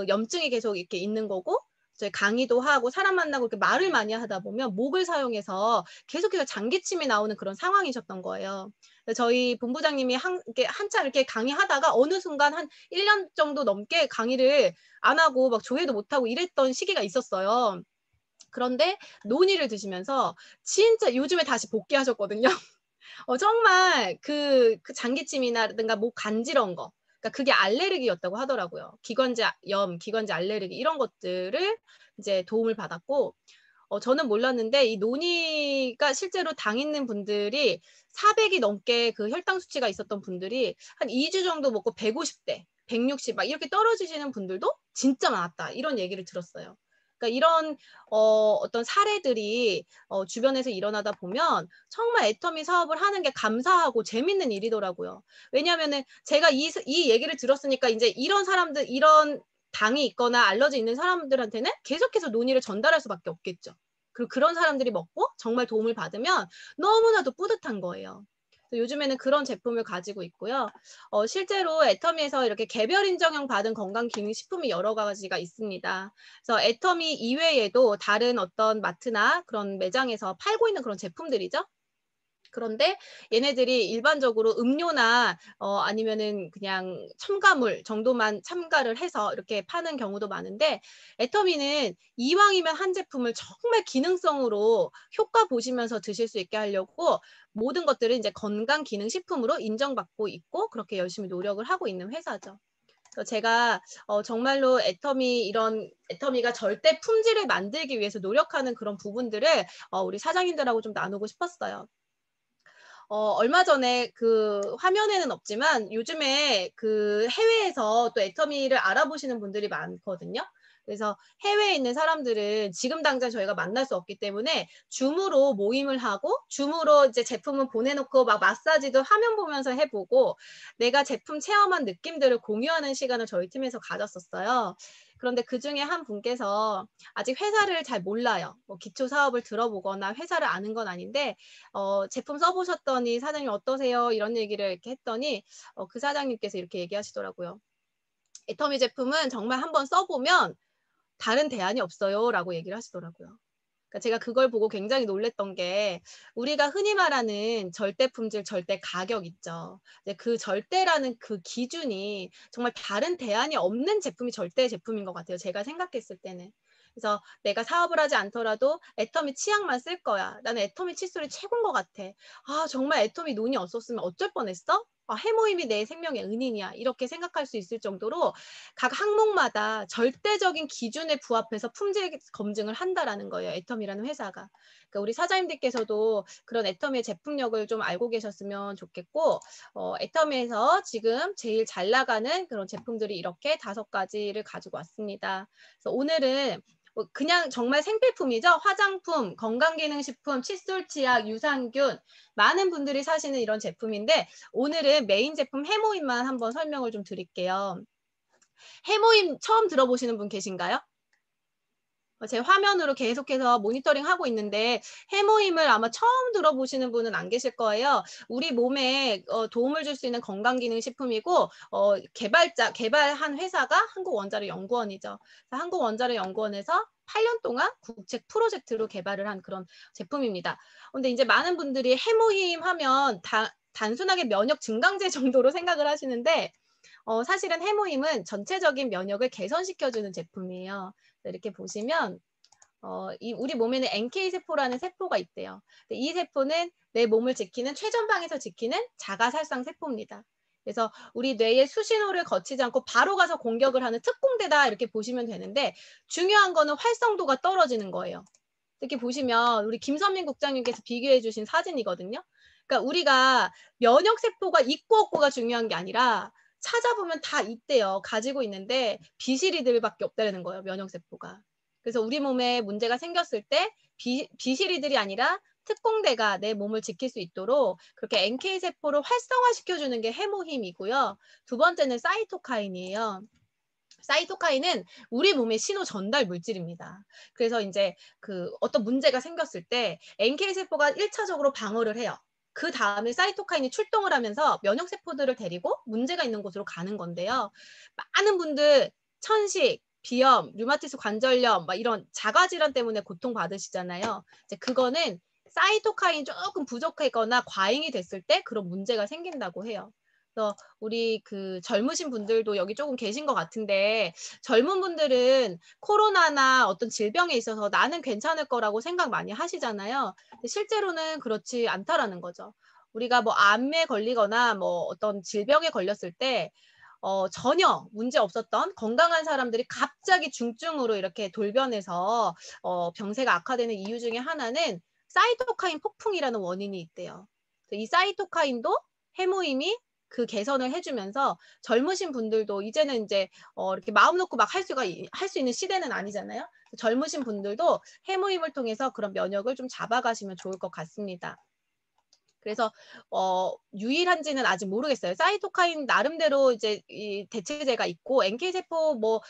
염증이 계속 이렇게 있는 거고 저희 강의도 하고 사람 만나고 이렇게 말을 많이 하다 보면 목을 사용해서 계속해서 장기침이 나오는 그런 상황이셨던 거예요. 저희 본부장님이 한참 이렇게 강의하다가 어느 순간 한 1년 정도 넘게 강의를 안 하고 막 조회도 못 하고 이랬던 시기가 있었어요. 그런데 논의를 드시면서 진짜 요즘에 다시 복귀하셨거든요. 정말 그 장기침이라든가 목 간지러운 거, 그러니까 그게 알레르기였다고 하더라고요. 기관지염, 기관지 알레르기 이런 것들을 이제 도움을 받았고, 저는 몰랐는데 이 논의가 실제로 당 있는 분들이 400이 넘게 그 혈당 수치가 있었던 분들이 한 2주 정도 먹고 150대, 160 막 이렇게 떨어지시는 분들도 진짜 많았다. 이런 얘기를 들었어요. 그러니까 이런 어떤 사례들이 주변에서 일어나다 보면 정말 애터미 사업을 하는 게 감사하고 재밌는 일이더라고요. 왜냐하면은 제가 이 얘기를 들었으니까 이제 이런 사람들, 이런 당이 있거나 알러지 있는 사람들한테는 계속해서 논의를 전달할 수밖에 없겠죠. 그리고 그런 사람들이 먹고 정말 도움을 받으면 너무나도 뿌듯한 거예요. 요즘에는 그런 제품을 가지고 있고요. 실제로 애터미에서 이렇게 개별 인정형 받은 건강기능식품이 여러 가지가 있습니다. 그래서 애터미 이외에도 다른 어떤 마트나 그런 매장에서 팔고 있는 그런 제품들이죠. 그런데 얘네들이 일반적으로 음료나 아니면은 그냥 첨가물 정도만 첨가를 해서 이렇게 파는 경우도 많은데, 애터미는 이왕이면 한 제품을 정말 기능성으로 효과 보시면서 드실 수 있게 하려고 모든 것들을 이제 건강기능식품으로 인정받고 있고 그렇게 열심히 노력을 하고 있는 회사죠. 그래서 제가 정말로 이런 애터미가 절대 품질을 만들기 위해서 노력하는 그런 부분들을 우리 사장님들하고 좀 나누고 싶었어요. 얼마 전에 그 화면에는 없지만 요즘에 그 해외에서 또 애터미를 알아보시는 분들이 많거든요. 그래서 해외에 있는 사람들은 지금 당장 저희가 만날 수 없기 때문에 줌으로 모임을 하고 줌으로 이제 제품을 보내놓고 막 마사지도 화면 보면서 해보고 내가 제품 체험한 느낌들을 공유하는 시간을 저희 팀에서 가졌었어요. 그런데 그중에 한 분께서 아직 회사를 잘 몰라요. 뭐 기초 사업을 들어보거나 회사를 아는 건 아닌데 제품 써보셨더니 사장님 어떠세요? 이런 얘기를 이렇게 했더니 그 사장님께서 이렇게 얘기하시더라고요. 애터미 제품은 정말 한번 써보면 다른 대안이 없어요. 라고 얘기를 하시더라고요. 그러니까 제가 그걸 보고 굉장히 놀랬던 게 우리가 흔히 말하는 절대 품질, 절대 가격 있죠. 그 절대라는 그 기준이 정말 다른 대안이 없는 제품이 절대 제품인 것 같아요. 제가 생각했을 때는. 그래서 내가 사업을 하지 않더라도 애터미 치약만 쓸 거야. 나는 애터미 칫솔이 최고인 것 같아. 아, 정말 애터미 논이 없었으면 어쩔 뻔했어? 해모임이 내 생명의 은인이야. 이렇게 생각할 수 있을 정도로 각 항목마다 절대적인 기준에 부합해서 품질 검증을 한다라는 거예요. 애터미라는 회사가. 그러니까 우리 사장님들께서도 그런 애터미의 제품력을 좀 알고 계셨으면 좋겠고, 애터미에서 지금 제일 잘 나가는 그런 제품들이 이렇게 5가지를 가지고 왔습니다. 그래서 오늘은 그냥 정말 생필품이죠. 화장품, 건강기능식품, 칫솔 치약, 유산균 많은 분들이 사시는 이런 제품인데 오늘은 메인 제품 해모임만 한번 설명을 좀 드릴게요. 해모임 처음 들어보시는 분 계신가요? 제 화면으로 계속해서 모니터링 하고 있는데 해모임을 아마 처음 들어보시는 분은 안 계실 거예요. 우리 몸에 도움을 줄 수 있는 건강기능식품이고 개발한 회사가 한국원자력연구원이죠. 한국원자력연구원에서 8년 동안 국책 프로젝트로 개발을 한 그런 제품입니다. 근데 이제 많은 분들이 해모임 하면 단순하게 면역 증강제 정도로 생각을 하시는데 사실은 해모임은 전체적인 면역을 개선시켜주는 제품이에요. 이렇게 보시면 우리 몸에는 NK세포라는 세포가 있대요. 이 세포는 내 몸을 지키는 최전방에서 지키는 자가살상 세포입니다. 그래서 우리 뇌의 수신호를 거치지 않고 바로 가서 공격을 하는 특공대다 이렇게 보시면 되는데 중요한 거는 활성도가 떨어지는 거예요. 이렇게 보시면 우리 김선민 국장님께서 비교해 주신 사진이거든요. 그러니까 우리가 면역세포가 있고 없고가 중요한 게 아니라 찾아보면 다 있대요. 가지고 있는데 비실이들밖에 없다는 거예요. 면역세포가. 그래서 우리 몸에 문제가 생겼을 때 비실이들이 아니라 특공대가 내 몸을 지킬 수 있도록 그렇게 NK세포를 활성화시켜주는 게 해모힘이고요. 두 번째는 사이토카인이에요. 사이토카인은 우리 몸의 신호 전달 물질입니다. 그래서 이제 어떤 문제가 생겼을 때 NK세포가 1차적으로 방어를 해요. 그 다음에 사이토카인이 출동을 하면서 면역세포들을 데리고 문제가 있는 곳으로 가는 건데요. 많은 분들 천식, 비염, 류마티스 관절염, 막 이런 자가질환 때문에 고통받으시잖아요. 이제 그거는 사이토카인 조금 부족하거나 과잉이 됐을 때 그런 문제가 생긴다고 해요. 그래서 우리 그 젊으신 분들도 여기 조금 계신 것 같은데 젊은 분들은 코로나나 어떤 질병에 있어서 나는 괜찮을 거라고 생각 많이 하시잖아요. 근데 실제로는 그렇지 않다라는 거죠. 우리가 뭐 암에 걸리거나 뭐 어떤 질병에 걸렸을 때 전혀 문제 없었던 건강한 사람들이 갑자기 중증으로 이렇게 돌변해서 병세가 악화되는 이유 중에 하나는 사이토카인 폭풍이라는 원인이 있대요. 이 사이토카인도 해모임이 그 개선을 해주면서 젊으신 분들도 이제는 이제 이렇게 마음 놓고 막 할 수 있는 시대는 아니잖아요. 젊으신 분들도 해모임을 통해서 그런 면역을 좀 잡아가시면 좋을 것 같습니다. 그래서 유일한지는 아직 모르겠어요. 사이토카인 나름대로 이제 이 대체제가 있고 NK 세포 뭐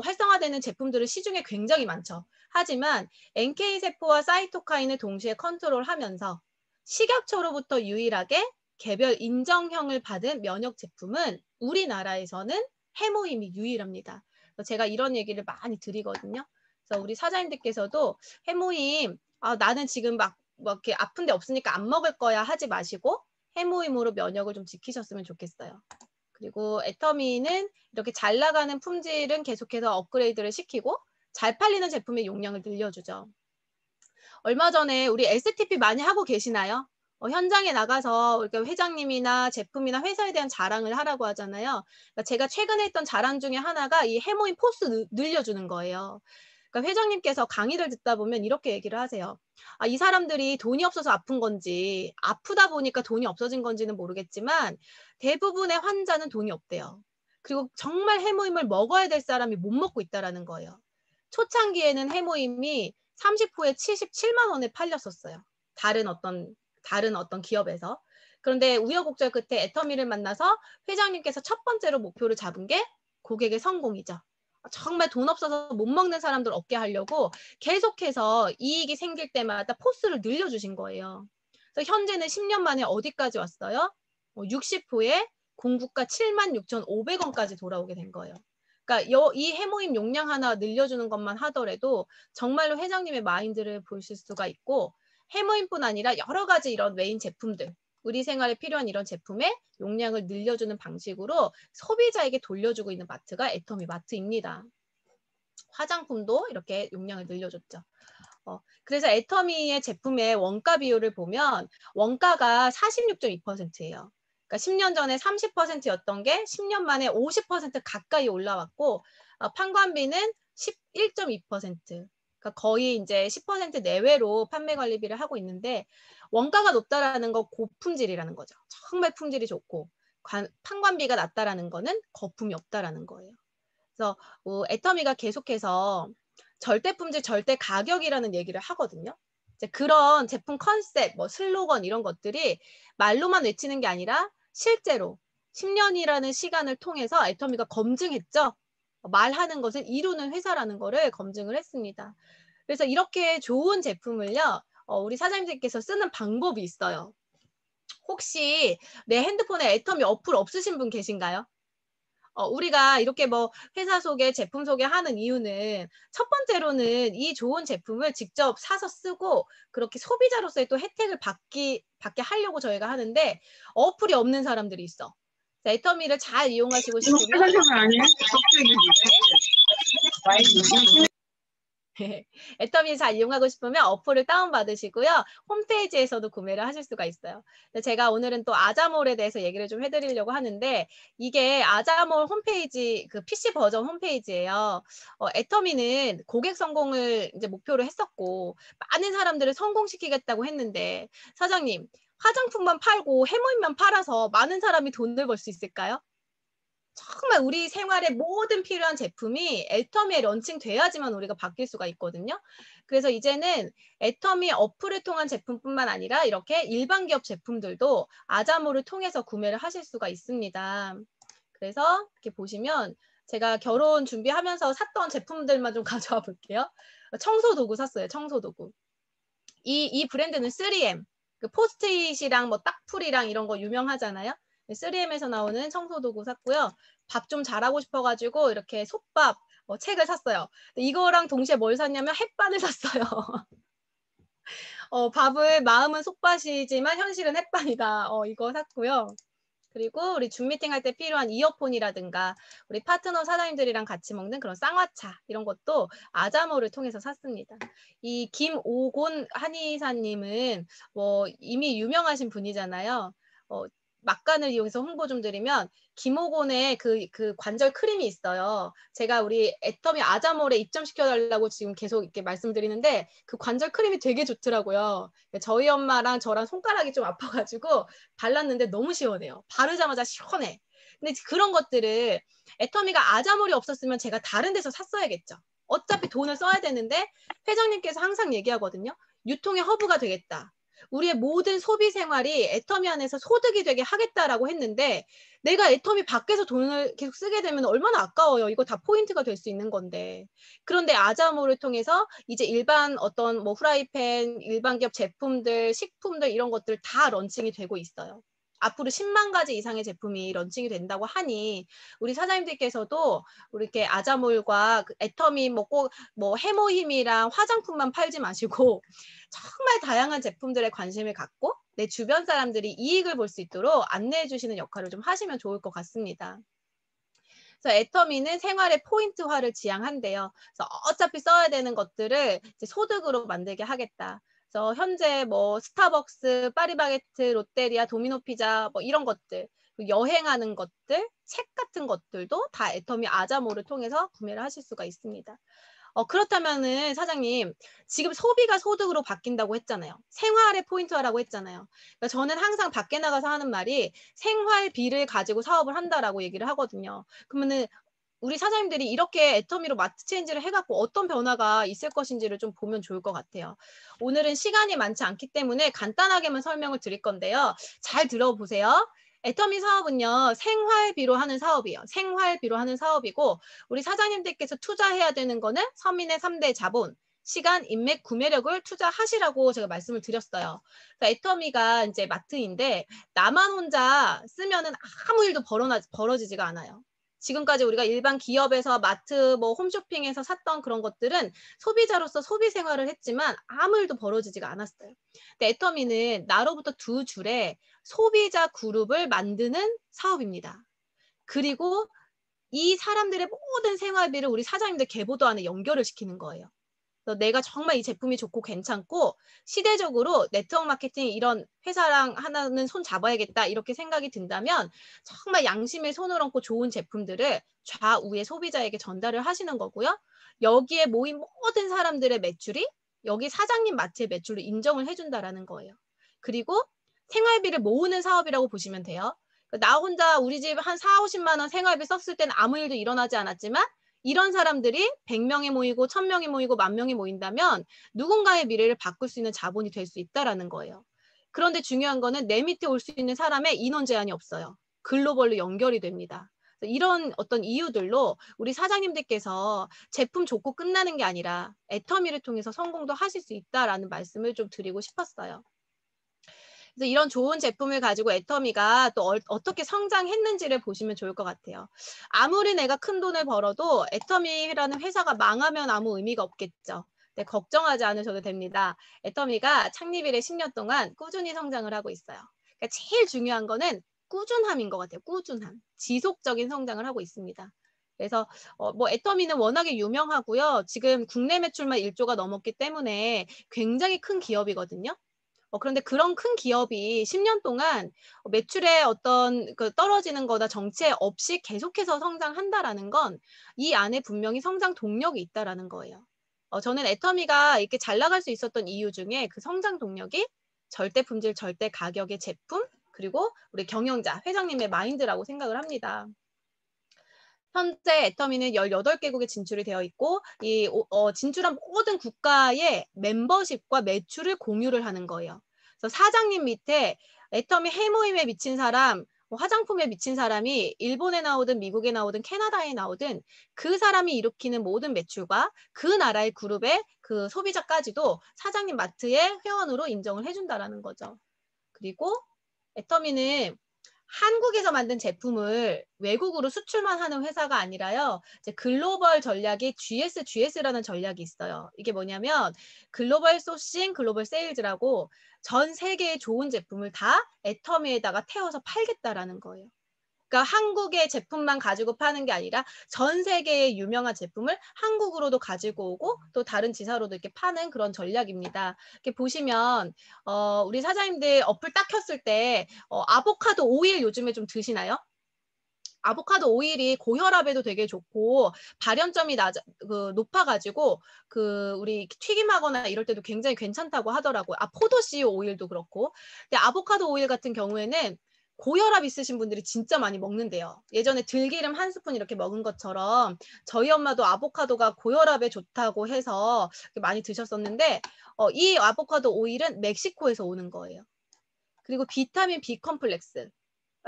활성화되는 제품들은 시중에 굉장히 많죠. 하지만 NK 세포와 사이토카인을 동시에 컨트롤하면서 식약처로부터 유일하게 개별 인정형을 받은 면역 제품은 우리나라에서는 해모임이 유일합니다. 제가 이런 얘기를 많이 드리거든요. 그래서 우리 사장님들께서도 해모임 나는 지금 막 이렇게 아픈 데 없으니까 안 먹을 거야 하지 마시고 해모임으로 면역을 좀 지키셨으면 좋겠어요. 그리고 애터미는 이렇게 잘 나가는 품질은 계속해서 업그레이드를 시키고 잘 팔리는 제품의 용량을 늘려주죠. 얼마 전에 우리 STP 많이 하고 계시나요? 현장에 나가서 회장님이나 제품이나 회사에 대한 자랑을 하라고 하잖아요. 그러니까 제가 최근에 했던 자랑 중에 하나가 이 해모임 포스 늘려주는 거예요. 그러니까 회장님께서 강의를 듣다 보면 이렇게 얘기를 하세요. 이 사람들이 돈이 없어서 아픈 건지 아프다 보니까 돈이 없어진 건지는 모르겠지만 대부분의 환자는 돈이 없대요. 그리고 정말 해모임을 먹어야 될 사람이 못 먹고 있다라는 거예요. 초창기에는 해모임이 30호에 77만 원에 팔렸었어요. 다른 어떤 기업에서. 그런데 우여곡절 끝에 애터미를 만나서 회장님께서 첫 번째로 목표를 잡은 게 고객의 성공이죠. 정말 돈 없어서 못 먹는 사람들 얻게 하려고 계속해서 이익이 생길 때마다 포스를 늘려주신 거예요. 그래서 현재는 10년 만에 어디까지 왔어요? 60호에 공구가 76,500원까지 돌아오게 된 거예요. 그러니까 이 해모임 용량 하나 늘려주는 것만 하더라도 정말로 회장님의 마인드를 보실 수가 있고 해모임뿐 아니라 여러 가지 이런 메인 제품들 우리 생활에 필요한 이런 제품의 용량을 늘려주는 방식으로 소비자에게 돌려주고 있는 마트가 애터미 마트입니다. 화장품도 이렇게 용량을 늘려줬죠. 그래서 애터미의 제품의 원가 비율을 보면 원가가 46.2%예요. 그러니까 10년 전에 30%였던 게 10년 만에 50% 가까이 올라왔고 판관비는 11.2%. 그러니까 거의 이제 10% 내외로 판매 관리비를 하고 있는데 원가가 높다라는 거 고품질이라는 거죠. 정말 품질이 좋고 판관비가 낮다라는 거는 거품이 없다라는 거예요. 그래서 애터미가 계속해서 절대 품질, 절대 가격이라는 얘기를 하거든요. 이제 그런 제품 컨셉, 뭐 슬로건 이런 것들이 말로만 외치는 게 아니라 실제로 10년이라는 시간을 통해서 애터미가 검증했죠. 말하는 것을 이루는 회사라는 거를 검증을 했습니다. 그래서 이렇게 좋은 제품을요, 우리 사장님들께서 쓰는 방법이 있어요. 혹시 내 핸드폰에 애터미 어플 없으신 분 계신가요? 우리가 이렇게 뭐 회사 소개, 제품 소개하는 이유는 첫 번째로는 이 좋은 제품을 직접 사서 쓰고 그렇게 소비자로서의 또 혜택을 받게 하려고 저희가 하는데 어플이 없는 사람들이 있어. 애터미를 잘 이용하시고 싶으면 애터미 잘 이용하고 싶으면 어플을 다운받으시고요. 홈페이지에서도 구매를 하실 수가 있어요. 제가 오늘은 또 아자몰에 대해서 얘기를 좀 해드리려고 하는데 이게 아자몰 홈페이지, 그 PC 버전 홈페이지예요. 애터미는 고객 성공을 이제 목표로 했었고 많은 사람들을 성공시키겠다고 했는데 사장님, 화장품만 팔고 해모임만 팔아서 많은 사람이 돈을 벌 수 있을까요? 정말 우리 생활에 모든 필요한 제품이 애터미에 런칭돼야지만 우리가 바뀔 수가 있거든요. 그래서 이제는 애터미 어플을 통한 제품뿐만 아니라 이렇게 일반 기업 제품들도 아자모를 통해서 구매를 하실 수가 있습니다. 그래서 이렇게 보시면 제가 결혼 준비하면서 샀던 제품들만 좀 가져와 볼게요. 청소 도구 샀어요. 청소 도구. 이 브랜드는 3M. 그 포스트잇이랑 뭐 딱풀이랑 이런 거 유명하잖아요. 3M에서 나오는 청소도구 샀고요. 밥 좀 잘하고 싶어가지고 이렇게 솥밥 책을 샀어요. 이거랑 동시에 뭘 샀냐면 햇반을 샀어요. 밥을 마음은 속밭이지만 현실은 햇반이다. 이거 샀고요. 그리고 우리 줌 미팅 할 때 필요한 이어폰이라든가 우리 파트너 사장님들이랑 같이 먹는 그런 쌍화차 이런 것도 아자모를 통해서 샀습니다. 이 김오곤 한의사님은 뭐 이미 유명하신 분이잖아요. 막간을 이용해서 홍보 좀 드리면 김오곤의 그 관절 크림이 있어요. 제가 우리 애터미 아자몰에 입점시켜달라고 지금 계속 이렇게 말씀드리는데 그 관절 크림이 되게 좋더라고요. 저희 엄마랑 저랑 손가락이 좀 아파가지고 발랐는데 너무 시원해요. 바르자마자 시원해. 근데 그런 것들을 애터미가 아자몰이 없었으면 제가 다른 데서 샀어야겠죠. 어차피 돈을 써야 되는데 회장님께서 항상 얘기하거든요. 유통의 허브가 되겠다. 우리의 모든 소비 생활이 애터미 안에서 소득이 되게 하겠다라고 했는데 내가 애터미 밖에서 돈을 계속 쓰게 되면 얼마나 아까워요. 이거 다 포인트가 될 수 있는 건데. 그런데 아자모를 통해서 이제 일반 어떤 뭐 후라이팬, 일반 기업 제품들, 식품들 이런 것들 다 런칭이 되고 있어요. 앞으로 10만 가지 이상의 제품이 런칭이 된다고 하니 우리 사장님들께서도 이렇게 아자몰과 애터미 뭐 꼭 뭐 해모힘이랑 화장품만 팔지 마시고 정말 다양한 제품들에 관심을 갖고 내 주변 사람들이 이익을 볼 수 있도록 안내해 주시는 역할을 좀 하시면 좋을 것 같습니다. 그래서 애터미는 생활의 포인트화를 지향한대요. 그래서 어차피 써야 되는 것들을 이제 소득으로 만들게 하겠다. 그래서 현재 뭐 스타벅스, 파리바게트, 롯데리아, 도미노피자 뭐 이런 것들, 여행하는 것들, 책 같은 것들도 다 애터미 아자모를 통해서 구매를 하실 수가 있습니다. 그렇다면은 사장님, 지금 소비가 소득으로 바뀐다고 했잖아요. 생활의 포인트화라고 했잖아요. 그러니까 저는 항상 밖에 나가서 하는 말이 생활비를 가지고 사업을 한다라고 얘기를 하거든요. 그러면은 우리 사장님들이 이렇게 애터미로 마트 체인지를 해갖고 어떤 변화가 있을 것인지를 좀 보면 좋을 것 같아요. 오늘은 시간이 많지 않기 때문에 간단하게만 설명을 드릴 건데요. 잘 들어보세요. 애터미 사업은요, 생활비로 하는 사업이에요. 생활비로 하는 사업이고, 우리 사장님들께서 투자해야 되는 거는 서민의 3대 자본, 시간, 인맥, 구매력을 투자하시라고 제가 말씀을 드렸어요. 그러니까 애터미가 이제 마트인데, 나만 혼자 쓰면은 아무 일도 벌어지지가 않아요. 지금까지 우리가 일반 기업에서 마트, 뭐 홈쇼핑에서 샀던 그런 것들은 소비자로서 소비 생활을 했지만 아무 일도 벌어지지가 않았어요. 근데 애터미는 나로부터 두 줄의 소비자 그룹을 만드는 사업입니다. 그리고 이 사람들의 모든 생활비를 우리 사장님들 계보도 안에 연결을 시키는 거예요. 그래서 내가 정말 이 제품이 좋고 괜찮고 시대적으로 네트워크 마케팅 이런 회사랑 하나는 손 잡아야겠다 이렇게 생각이 든다면 정말 양심의 손을 얹고 좋은 제품들을 좌우의 소비자에게 전달을 하시는 거고요. 여기에 모인 모든 사람들의 매출이 여기 사장님 마트의 매출로 인정을 해준다라는 거예요. 그리고 생활비를 모으는 사업이라고 보시면 돼요. 나 혼자 우리 집 한 4, 50만 원 생활비 썼을 때는 아무 일도 일어나지 않았지만 이런 사람들이 100명이 모이고 1000명이 모이고 10,000명이 모인다면 누군가의 미래를 바꿀 수 있는 자본이 될 수 있다라는 거예요. 그런데 중요한 거는 내 밑에 올 수 있는 사람의 인원 제한이 없어요. 글로벌로 연결이 됩니다. 이런 어떤 이유들로 우리 사장님들께서 제품 좋고 끝나는 게 아니라 애터미를 통해서 성공도 하실 수 있다라는 말씀을 좀 드리고 싶었어요. 그래서 이런 좋은 제품을 가지고 애터미가 또 어떻게 성장했는지를 보시면 좋을 것 같아요. 아무리 내가 큰 돈을 벌어도 애터미라는 회사가 망하면 아무 의미가 없겠죠. 네, 걱정하지 않으셔도 됩니다. 애터미가 창립 이래 10년 동안 꾸준히 성장을 하고 있어요. 그러니까 제일 중요한 거는 꾸준함인 것 같아요. 꾸준함. 지속적인 성장을 하고 있습니다. 그래서 뭐 애터미는 워낙에 유명하고요. 지금 국내 매출만 1조가 넘었기 때문에 굉장히 큰 기업이거든요. 그런데 그런 큰 기업이 10년 동안 매출에 어떤 떨어지는 거나 정체 없이 계속해서 성장한다라는 건 이 안에 분명히 성장 동력이 있다라는 거예요. 저는 애터미가 이렇게 잘 나갈 수 있었던 이유 중에 그 성장 동력이 절대 품질, 절대 가격의 제품, 그리고 우리 경영자, 회장님의 마인드라고 생각을 합니다. 현재 애터미는 18개국에 진출이 되어 있고 진출한 모든 국가의 멤버십과 매출을 공유를 하는 거예요. 그래서 사장님 밑에 애터미 해모임에 미친 사람, 화장품에 미친 사람이 일본에 나오든 미국에 나오든 캐나다에 나오든 그 사람이 일으키는 모든 매출과 그 나라의 그룹의 그 소비자까지도 사장님 마트의 회원으로 인정을 해준다라는 거죠. 그리고 애터미는 한국에서 만든 제품을 외국으로 수출만 하는 회사가 아니라요. 이제 글로벌 전략이 GS라는 전략이 있어요. 이게 뭐냐면 글로벌 소싱, 글로벌 세일즈라고 전 세계의 좋은 제품을 다 애터미에다가 태워서 팔겠다라는 거예요. 그러니까 한국의 제품만 가지고 파는 게 아니라 전 세계의 유명한 제품을 한국으로도 가지고 오고 또 다른 지사로도 이렇게 파는 그런 전략입니다. 이렇게 보시면 우리 사장님들 어플 딱 켰을 때 아보카도 오일 요즘에 좀 드시나요? 아보카도 오일이 고혈압에도 되게 좋고 발연점이 높아가지고 우리 튀김하거나 이럴 때도 굉장히 괜찮다고 하더라고요. 포도씨유 오일도 그렇고. 근데 아보카도 오일 같은 경우에는 고혈압 있으신 분들이 진짜 많이 먹는데요. 예전에 들기름 한 스푼 이렇게 먹은 것처럼 저희 엄마도 아보카도가 고혈압에 좋다고 해서 많이 드셨었는데 이 아보카도 오일은 멕시코에서 오는 거예요. 그리고 비타민 B 컴플렉스.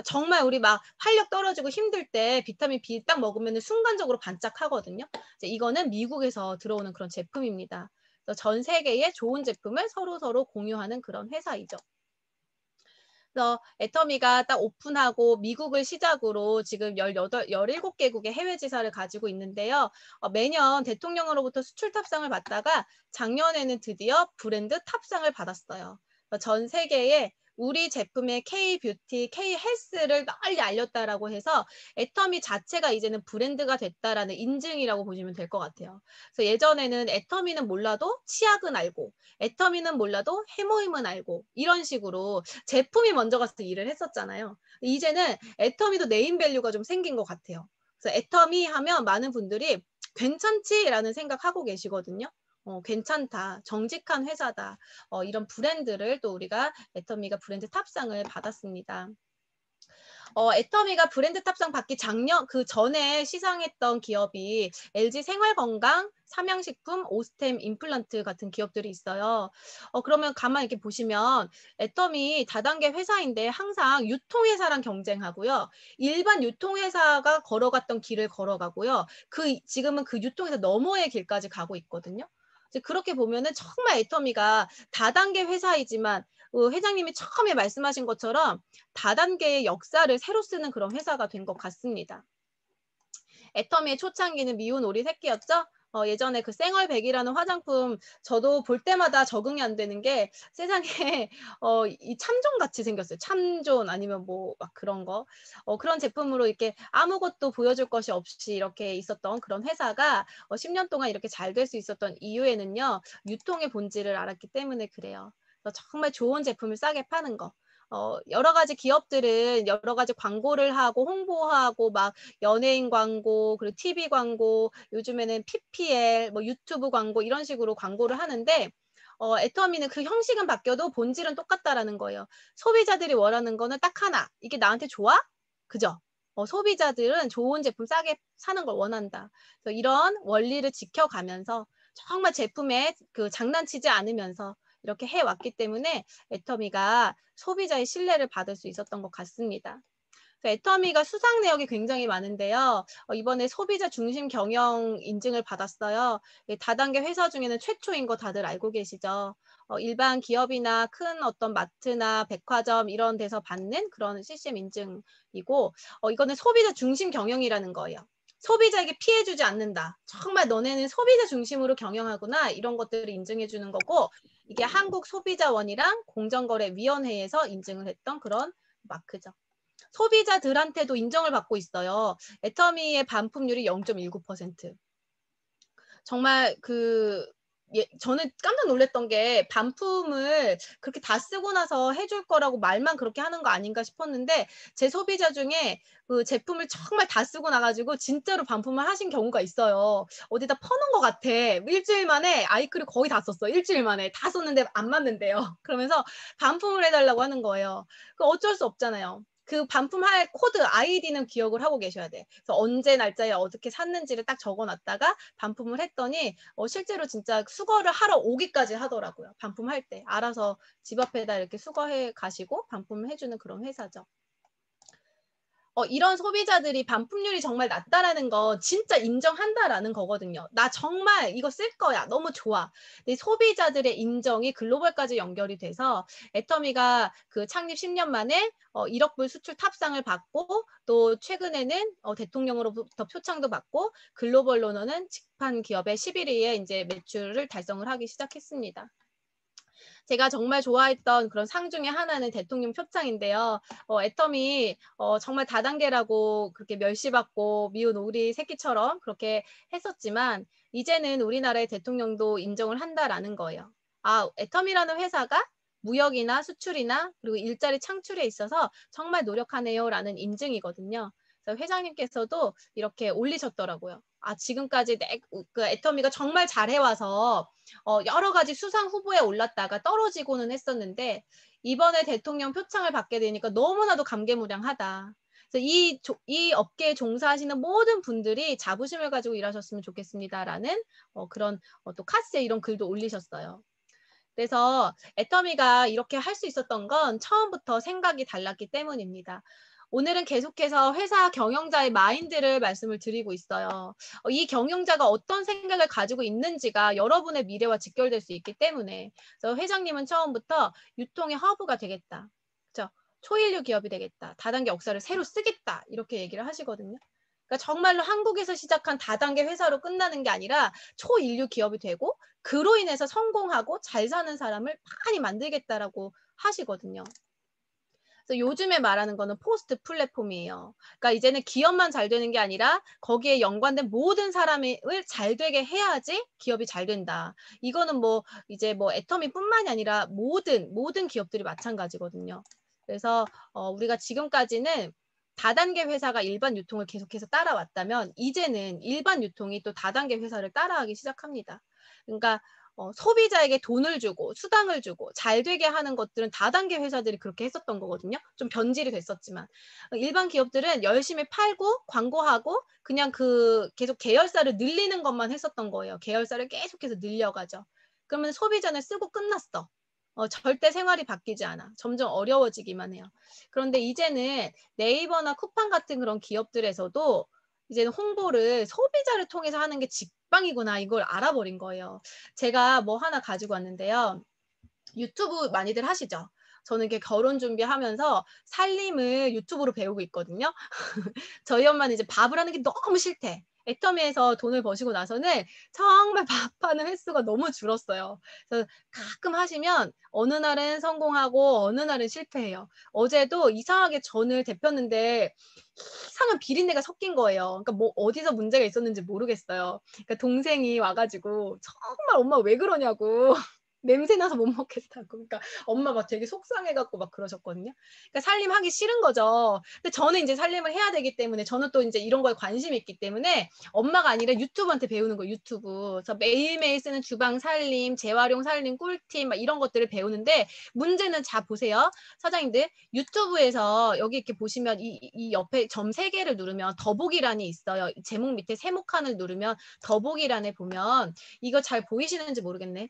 정말 우리 막 활력 떨어지고 힘들 때 비타민 B 딱 먹으면 순간적으로 반짝하거든요. 이거는 미국에서 들어오는 그런 제품입니다. 전 세계의 좋은 제품을 서로 공유하는 그런 회사이죠. 그래서 애터미가 딱 오픈하고 미국을 시작으로 지금 17개국의 해외 지사를 가지고 있는데요. 매년 대통령으로부터 수출 탑상을 받다가 작년에는 드디어 브랜드 탑상을 받았어요. 전 세계에 우리 제품의 K-뷰티, K-헬스를 널리 알렸다라고 해서 애터미 자체가 이제는 브랜드가 됐다라는 인증이라고 보시면 될 것 같아요. 그래서 예전에는 애터미는 몰라도 치약은 알고 애터미는 몰라도 해모임은 알고 이런 식으로 제품이 먼저 가서 일을 했었잖아요. 이제는 애터미도 네임밸류가 좀 생긴 것 같아요. 그래서 애터미 하면 많은 분들이 괜찮지라는 생각하고 계시거든요. 괜찮다, 정직한 회사다. 이런 브랜드를 또 우리가 애터미가 브랜드 탑상을 받았습니다. 애터미가 브랜드 탑상 받기 작년 그 전에 시상했던 기업이 LG 생활건강, 삼양식품, 오스템 임플란트 같은 기업들이 있어요. 그러면 가만히 이렇게 보시면 애터미 다단계 회사인데 항상 유통회사랑 경쟁하고요. 일반 유통회사가 걸어갔던 길을 걸어가고요. 지금은 그 유통회사 너머의 길까지 가고 있거든요. 이제 그렇게 보면은 정말 애터미가 다단계 회사이지만 회장님이 처음에 말씀하신 것처럼 다단계의 역사를 새로 쓰는 그런 회사가 된 것 같습니다. 애터미의 초창기는 미운 오리 새끼였죠? 예전에 그 생얼백이라는 화장품 저도 볼 때마다 적응이 안 되는 게 세상에 이 참존 같이 생겼어요. 참존 아니면 뭐 막 그런 거. 그런 제품으로 이렇게 아무것도 보여줄 것이 없이 이렇게 있었던 그런 회사가 10년 동안 이렇게 잘 될 수 있었던 이유에는요. 유통의 본질을 알았기 때문에 그래요. 정말 좋은 제품을 싸게 파는 거. 여러 가지 기업들은 여러 가지 광고를 하고 홍보하고 막 연예인 광고, 그리고 TV 광고, 요즘에는 PPL, 뭐 유튜브 광고 이런 식으로 광고를 하는데 애터미는 그 형식은 바뀌어도 본질은 똑같다라는 거예요. 소비자들이 원하는 거는 딱 하나. 이게 나한테 좋아? 그죠? 소비자들은 좋은 제품 싸게 사는 걸 원한다. 그래서 이런 원리를 지켜가면서 정말 제품에 장난치지 않으면서 이렇게 해왔기 때문에 애터미가 소비자의 신뢰를 받을 수 있었던 것 같습니다. 애터미가 수상 내역이 굉장히 많은데요. 이번에 소비자 중심 경영 인증을 받았어요. 다단계 회사 중에는 최초인 거 다들 알고 계시죠? 일반 기업이나 큰 어떤 마트나 백화점 이런 데서 받는 그런 CCM 인증이고 이거는 소비자 중심 경영이라는 거예요. 소비자에게 피해 주지 않는다. 정말 너네는 소비자 중심으로 경영하구나. 이런 것들을 인증해 주는 거고 이게 한국소비자원이랑 공정거래위원회에서 인증을 했던 그런 마크죠. 소비자들한테도 인정을 받고 있어요. 애터미의 반품률이 0.19%. 정말 저는 깜짝 놀랐던 게 반품을 그렇게 다 쓰고 나서 해줄 거라고 말만 그렇게 하는 거 아닌가 싶었는데 제 소비자 중에 그 제품을 정말 다 쓰고 나가지고 진짜로 반품을 하신 경우가 있어요. 어디다 퍼놓은 것 같아. 일주일 만에 아이크림 거의 다 썼어. 일주일 만에 다 썼는데 안 맞는데요. 그러면서 반품을 해달라고 하는 거예요. 어쩔 수 없잖아요. 그 반품할 코드 아이디는 기억을 하고 계셔야 돼. 그래서 언제 날짜에 어떻게 샀는지를 딱 적어놨다가 반품을 했더니 실제로 진짜 수거를 하러 오기까지 하더라고요. 반품할 때 알아서 집 앞에다 이렇게 수거해 가시고 반품을 해주는 그런 회사죠. 이런 소비자들이 반품률이 정말 낮다라는 거 진짜 인정한다라는 거거든요. 나 정말 이거 쓸 거야. 너무 좋아. 근데 소비자들의 인정이 글로벌까지 연결이 돼서 애터미가 그 창립 10년 만에 1억 불 수출 탑상을 받고 또 최근에는 대통령으로부터 표창도 받고 글로벌로는 직판 기업의 11위에 이제 매출을 달성을 하기 시작했습니다. 제가 정말 좋아했던 그런 상 중에 하나는 대통령 표창인데요. 애터미 정말 다단계라고 그렇게 멸시받고 미운 오리 새끼처럼 그렇게 했었지만 이제는 우리나라의 대통령도 인정을 한다라는 거예요. 아, 애터미라는 회사가 무역이나 수출이나 그리고 일자리 창출에 있어서 정말 노력하네요라는 인증이거든요. 그래서 회장님께서도 이렇게 올리셨더라고요. 아, 지금까지 그 애터미가 정말 잘해와서 여러 가지 수상 후보에 올랐다가 떨어지고는 했었는데 이번에 대통령 표창을 받게 되니까 너무나도 감개무량하다. 그래서 이 업계에 종사하시는 모든 분들이 자부심을 가지고 일하셨으면 좋겠습니다라는 그런 또 카스에 이런 글도 올리셨어요. 그래서 애터미가 이렇게 할 수 있었던 건 처음부터 생각이 달랐기 때문입니다. 오늘은 계속해서 회사 경영자의 마인드를 말씀을 드리고 있어요. 이 경영자가 어떤 생각을 가지고 있는지가 여러분의 미래와 직결될 수 있기 때문에 그래서 회장님은 처음부터 유통의 허브가 되겠다. 그렇죠? 초일류 기업이 되겠다. 다단계 역사를 새로 쓰겠다. 이렇게 얘기를 하시거든요. 그러니까 정말로 한국에서 시작한 다단계 회사로 끝나는 게 아니라 초인류 기업이 되고 그로 인해서 성공하고 잘 사는 사람을 많이 만들겠다라고 하시거든요. 그래서 요즘에 말하는 거는 포스트 플랫폼이에요. 그러니까 이제는 기업만 잘 되는 게 아니라 거기에 연관된 모든 사람을 잘 되게 해야지 기업이 잘 된다. 이거는 뭐 이제 뭐 애터미뿐만이 아니라 모든 기업들이 마찬가지거든요. 그래서 우리가 지금까지는 다단계 회사가 일반 유통을 계속해서 따라왔다면 이제는 일반 유통이 또 다단계 회사를 따라하기 시작합니다. 그러니까 소비자에게 돈을 주고 수당을 주고 잘 되게 하는 것들은 다단계 회사들이 그렇게 했었던 거거든요. 좀 변질이 됐었지만 일반 기업들은 열심히 팔고 광고하고 그냥 그 계속 계열사를 늘리는 것만 했었던 거예요. 계열사를 계속해서 늘려가죠. 그러면 소비자는 쓰고 끝났어. 절대 생활이 바뀌지 않아. 점점 어려워지기만 해요. 그런데 이제는 네이버나 쿠팡 같은 그런 기업들에서도 이제는 홍보를 소비자를 통해서 하는 게 직방이구나 이걸 알아버린 거예요. 제가 뭐 하나 가지고 왔는데요. 유튜브 많이들 하시죠? 저는 이렇게 결혼 준비하면서 살림을 유튜브로 배우고 있거든요. 저희 엄마는 이제 밥을 하는 게 너무 싫대. 애터미에서 돈을 버시고 나서는 정말 밥하는 횟수가 너무 줄었어요. 그래서 가끔 하시면 어느 날은 성공하고 어느 날은 실패해요. 어제도 이상하게 전을 데폈는데 이상한 비린내가 섞인 거예요. 그러니까 뭐 어디서 문제가 있었는지 모르겠어요. 그러니까 동생이 와가지고 정말 엄마 왜 그러냐고. 냄새 나서 못 먹겠다고. 그러니까 엄마 막 되게 속상해갖고 막 그러셨거든요. 그러니까 살림하기 싫은 거죠. 근데 저는 이제 살림을 해야 되기 때문에 저는 또 이제 이런 거에 관심이 있기 때문에 엄마가 아니라 유튜브한테 배우는 거예요. 유튜브. 그래서 매일매일 쓰는 주방 살림, 재활용 살림 꿀팁 막 이런 것들을 배우는데 문제는 자 보세요. 사장님들 유튜브에서 여기 이렇게 보시면 이 옆에 점 3개를 누르면 더보기란이 있어요. 제목 밑에 세모칸을 누르면 더보기란에 보면 이거 잘 보이시는지 모르겠네.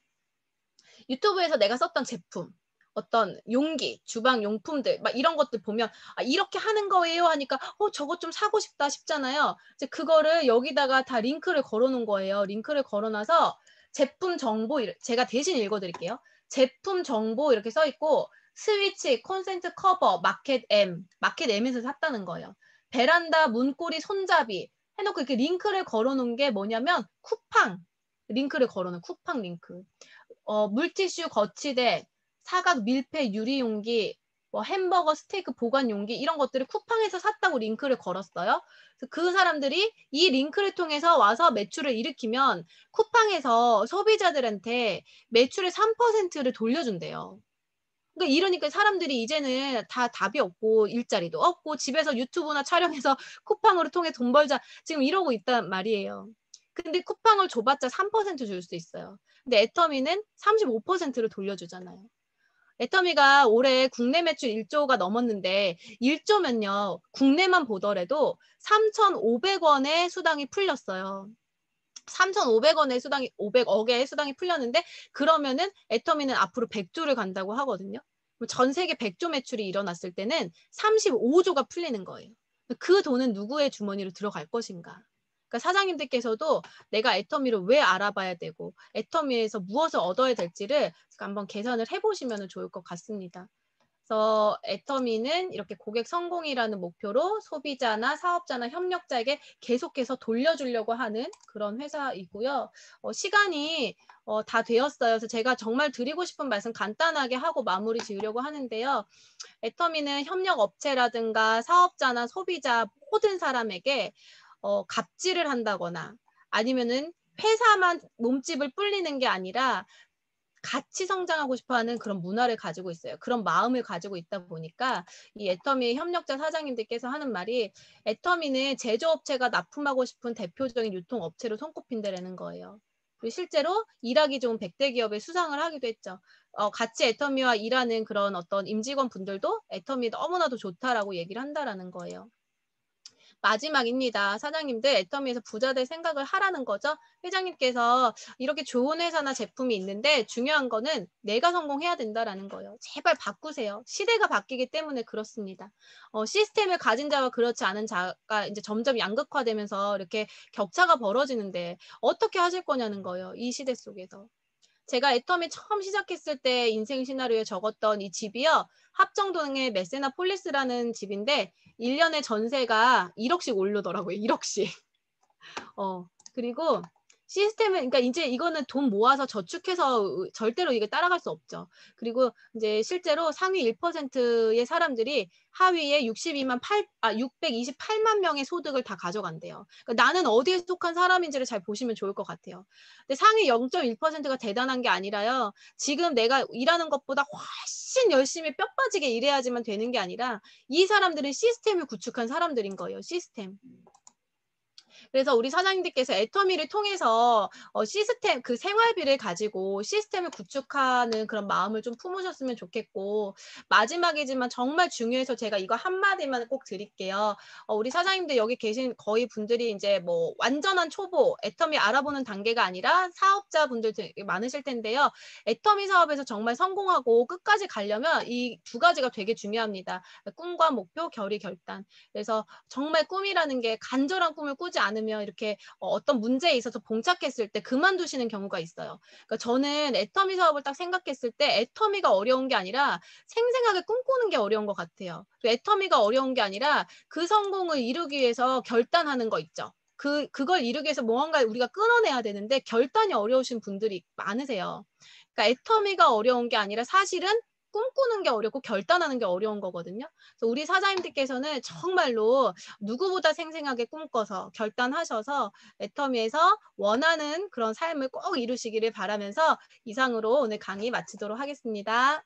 유튜브에서 내가 썼던 제품, 어떤 용기, 주방 용품들 막 이런 것들 보면 아, 이렇게 하는 거예요 하니까 저거 좀 사고 싶다 싶잖아요. 이제 그거를 여기다가 다 링크를 걸어놓은 거예요. 링크를 걸어놔서 제품 정보 제가 대신 읽어드릴게요. 제품 정보 이렇게 써 있고 스위치, 콘센트 커버, 마켓 M에서 샀다는 거예요. 베란다 문고리 손잡이 해놓고 이렇게 링크를 걸어놓은 게 뭐냐면 쿠팡 링크를 걸어놓은 쿠팡 링크. 물티슈 거치대, 사각 밀폐 유리 용기, 뭐 햄버거 스테이크 보관 용기 이런 것들을 쿠팡에서 샀다고 링크를 걸었어요. 그래서 그 사람들이 이 링크를 통해서 와서 매출을 일으키면 쿠팡에서 소비자들한테 매출의 3%를 돌려준대요. 그러니까 이러니까 사람들이 이제는 다 답이 없고 일자리도 없고 집에서 유튜브나 촬영해서 쿠팡으로 통해 돈 벌자 지금 이러고 있단 말이에요. 근데 쿠팡을 줘봤자 3% 줄 수 있어요. 근데 애터미는 35%를 돌려주잖아요. 애터미가 올해 국내 매출 1조가 넘었는데 1조면요. 국내만 보더라도 3,500원의 수당이 풀렸어요. 3,500원의 수당이 500억의 수당이 풀렸는데 그러면은 애터미는 앞으로 100조를 간다고 하거든요. 전 세계 100조 매출이 일어났을 때는 35조가 풀리는 거예요. 그 돈은 누구의 주머니로 들어갈 것인가. 그러니까 사장님들께서도 내가 애터미를 왜 알아봐야 되고 애터미에서 무엇을 얻어야 될지를 한번 계산을 해보시면 좋을 것 같습니다. 그래서 애터미는 이렇게 고객 성공이라는 목표로 소비자나 사업자나 협력자에게 계속해서 돌려주려고 하는 그런 회사이고요. 시간이 다 되었어요. 그래서 제가 정말 드리고 싶은 말씀 간단하게 하고 마무리 지으려고 하는데요. 애터미는 협력업체라든가 사업자나 소비자 모든 사람에게 갑질을 한다거나 아니면은 회사만 몸집을 불리는 게 아니라 같이 성장하고 싶어하는 그런 문화를 가지고 있어요. 그런 마음을 가지고 있다 보니까 이 애터미 협력자 사장님들께서 하는 말이 애터미는 제조업체가 납품하고 싶은 대표적인 유통업체로 손꼽힌다라는 거예요. 그리고 실제로 일하기 좋은 100대 기업에 수상을 하기도 했죠. 같이 애터미와 일하는 그런 어떤 임직원 분들도 애터미 너무나도 좋다라고 얘기를 한다라는 거예요. 마지막입니다. 사장님들 애터미에서 부자 될 생각을 하라는 거죠. 회장님께서 이렇게 좋은 회사나 제품이 있는데 중요한 거는 내가 성공해야 된다라는 거예요. 제발 바꾸세요. 시대가 바뀌기 때문에 그렇습니다. 시스템을 가진 자와 그렇지 않은 자가 이제 점점 양극화되면서 이렇게 격차가 벌어지는데 어떻게 하실 거냐는 거예요. 이 시대 속에서. 제가 애터미 처음 시작했을 때 인생 시나리오에 적었던 이 집이요. 합정동의 메세나폴리스라는 집인데 1년에 전세가 1억씩 오르더라고요. 1억씩. 그리고 시스템은 그러니까 이제 이거는 돈 모아서 저축해서 절대로 이게 따라갈 수 없죠. 그리고 이제 실제로 상위 1%의 사람들이 하위에 628만 명의 소득을 다 가져간대요. 그러니까 나는 어디에 속한 사람인지를 잘 보시면 좋을 것 같아요. 근데 상위 0.1%가 대단한 게 아니라요. 지금 내가 일하는 것보다 훨씬 열심히 뼈 빠지게 일해야지만 되는 게 아니라 이 사람들은 시스템을 구축한 사람들인 거예요. 시스템. 그래서 우리 사장님들께서 애터미를 통해서 시스템 그 생활비를 가지고 시스템을 구축하는 그런 마음을 좀 품으셨으면 좋겠고 마지막이지만 정말 중요해서 제가 이거 한마디만 꼭 드릴게요. 우리 사장님들 여기 계신 거의 분들이 이제 뭐 완전한 초보 애터미 알아보는 단계가 아니라 사업자분들 많으실 텐데요. 애터미 사업에서 정말 성공하고 끝까지 가려면 이 두 가지가 되게 중요합니다. 꿈과 목표, 결의, 결단. 그래서 정말 꿈이라는 게 간절한 꿈을 꾸지 않으면 이렇게 어떤 문제에 있어서 봉착했을 때 그만두시는 경우가 있어요. 그러니까 저는 애터미 사업을 딱 생각했을 때 애터미가 어려운 게 아니라 생생하게 꿈꾸는 게 어려운 것 같아요. 애터미가 어려운 게 아니라 그 성공을 이루기 위해서 결단하는 거 있죠. 그걸 이루기 위해서 무언가 우리가 끊어내야 되는데 결단이 어려우신 분들이 많으세요. 그러니까 애터미가 어려운 게 아니라 사실은 꿈꾸는 게 어렵고 결단하는 게 어려운 거거든요. 그래서 우리 사장님들께서는 정말로 누구보다 생생하게 꿈꿔서 결단하셔서 애터미에서 원하는 그런 삶을 꼭 이루시기를 바라면서 이상으로 오늘 강의 마치도록 하겠습니다.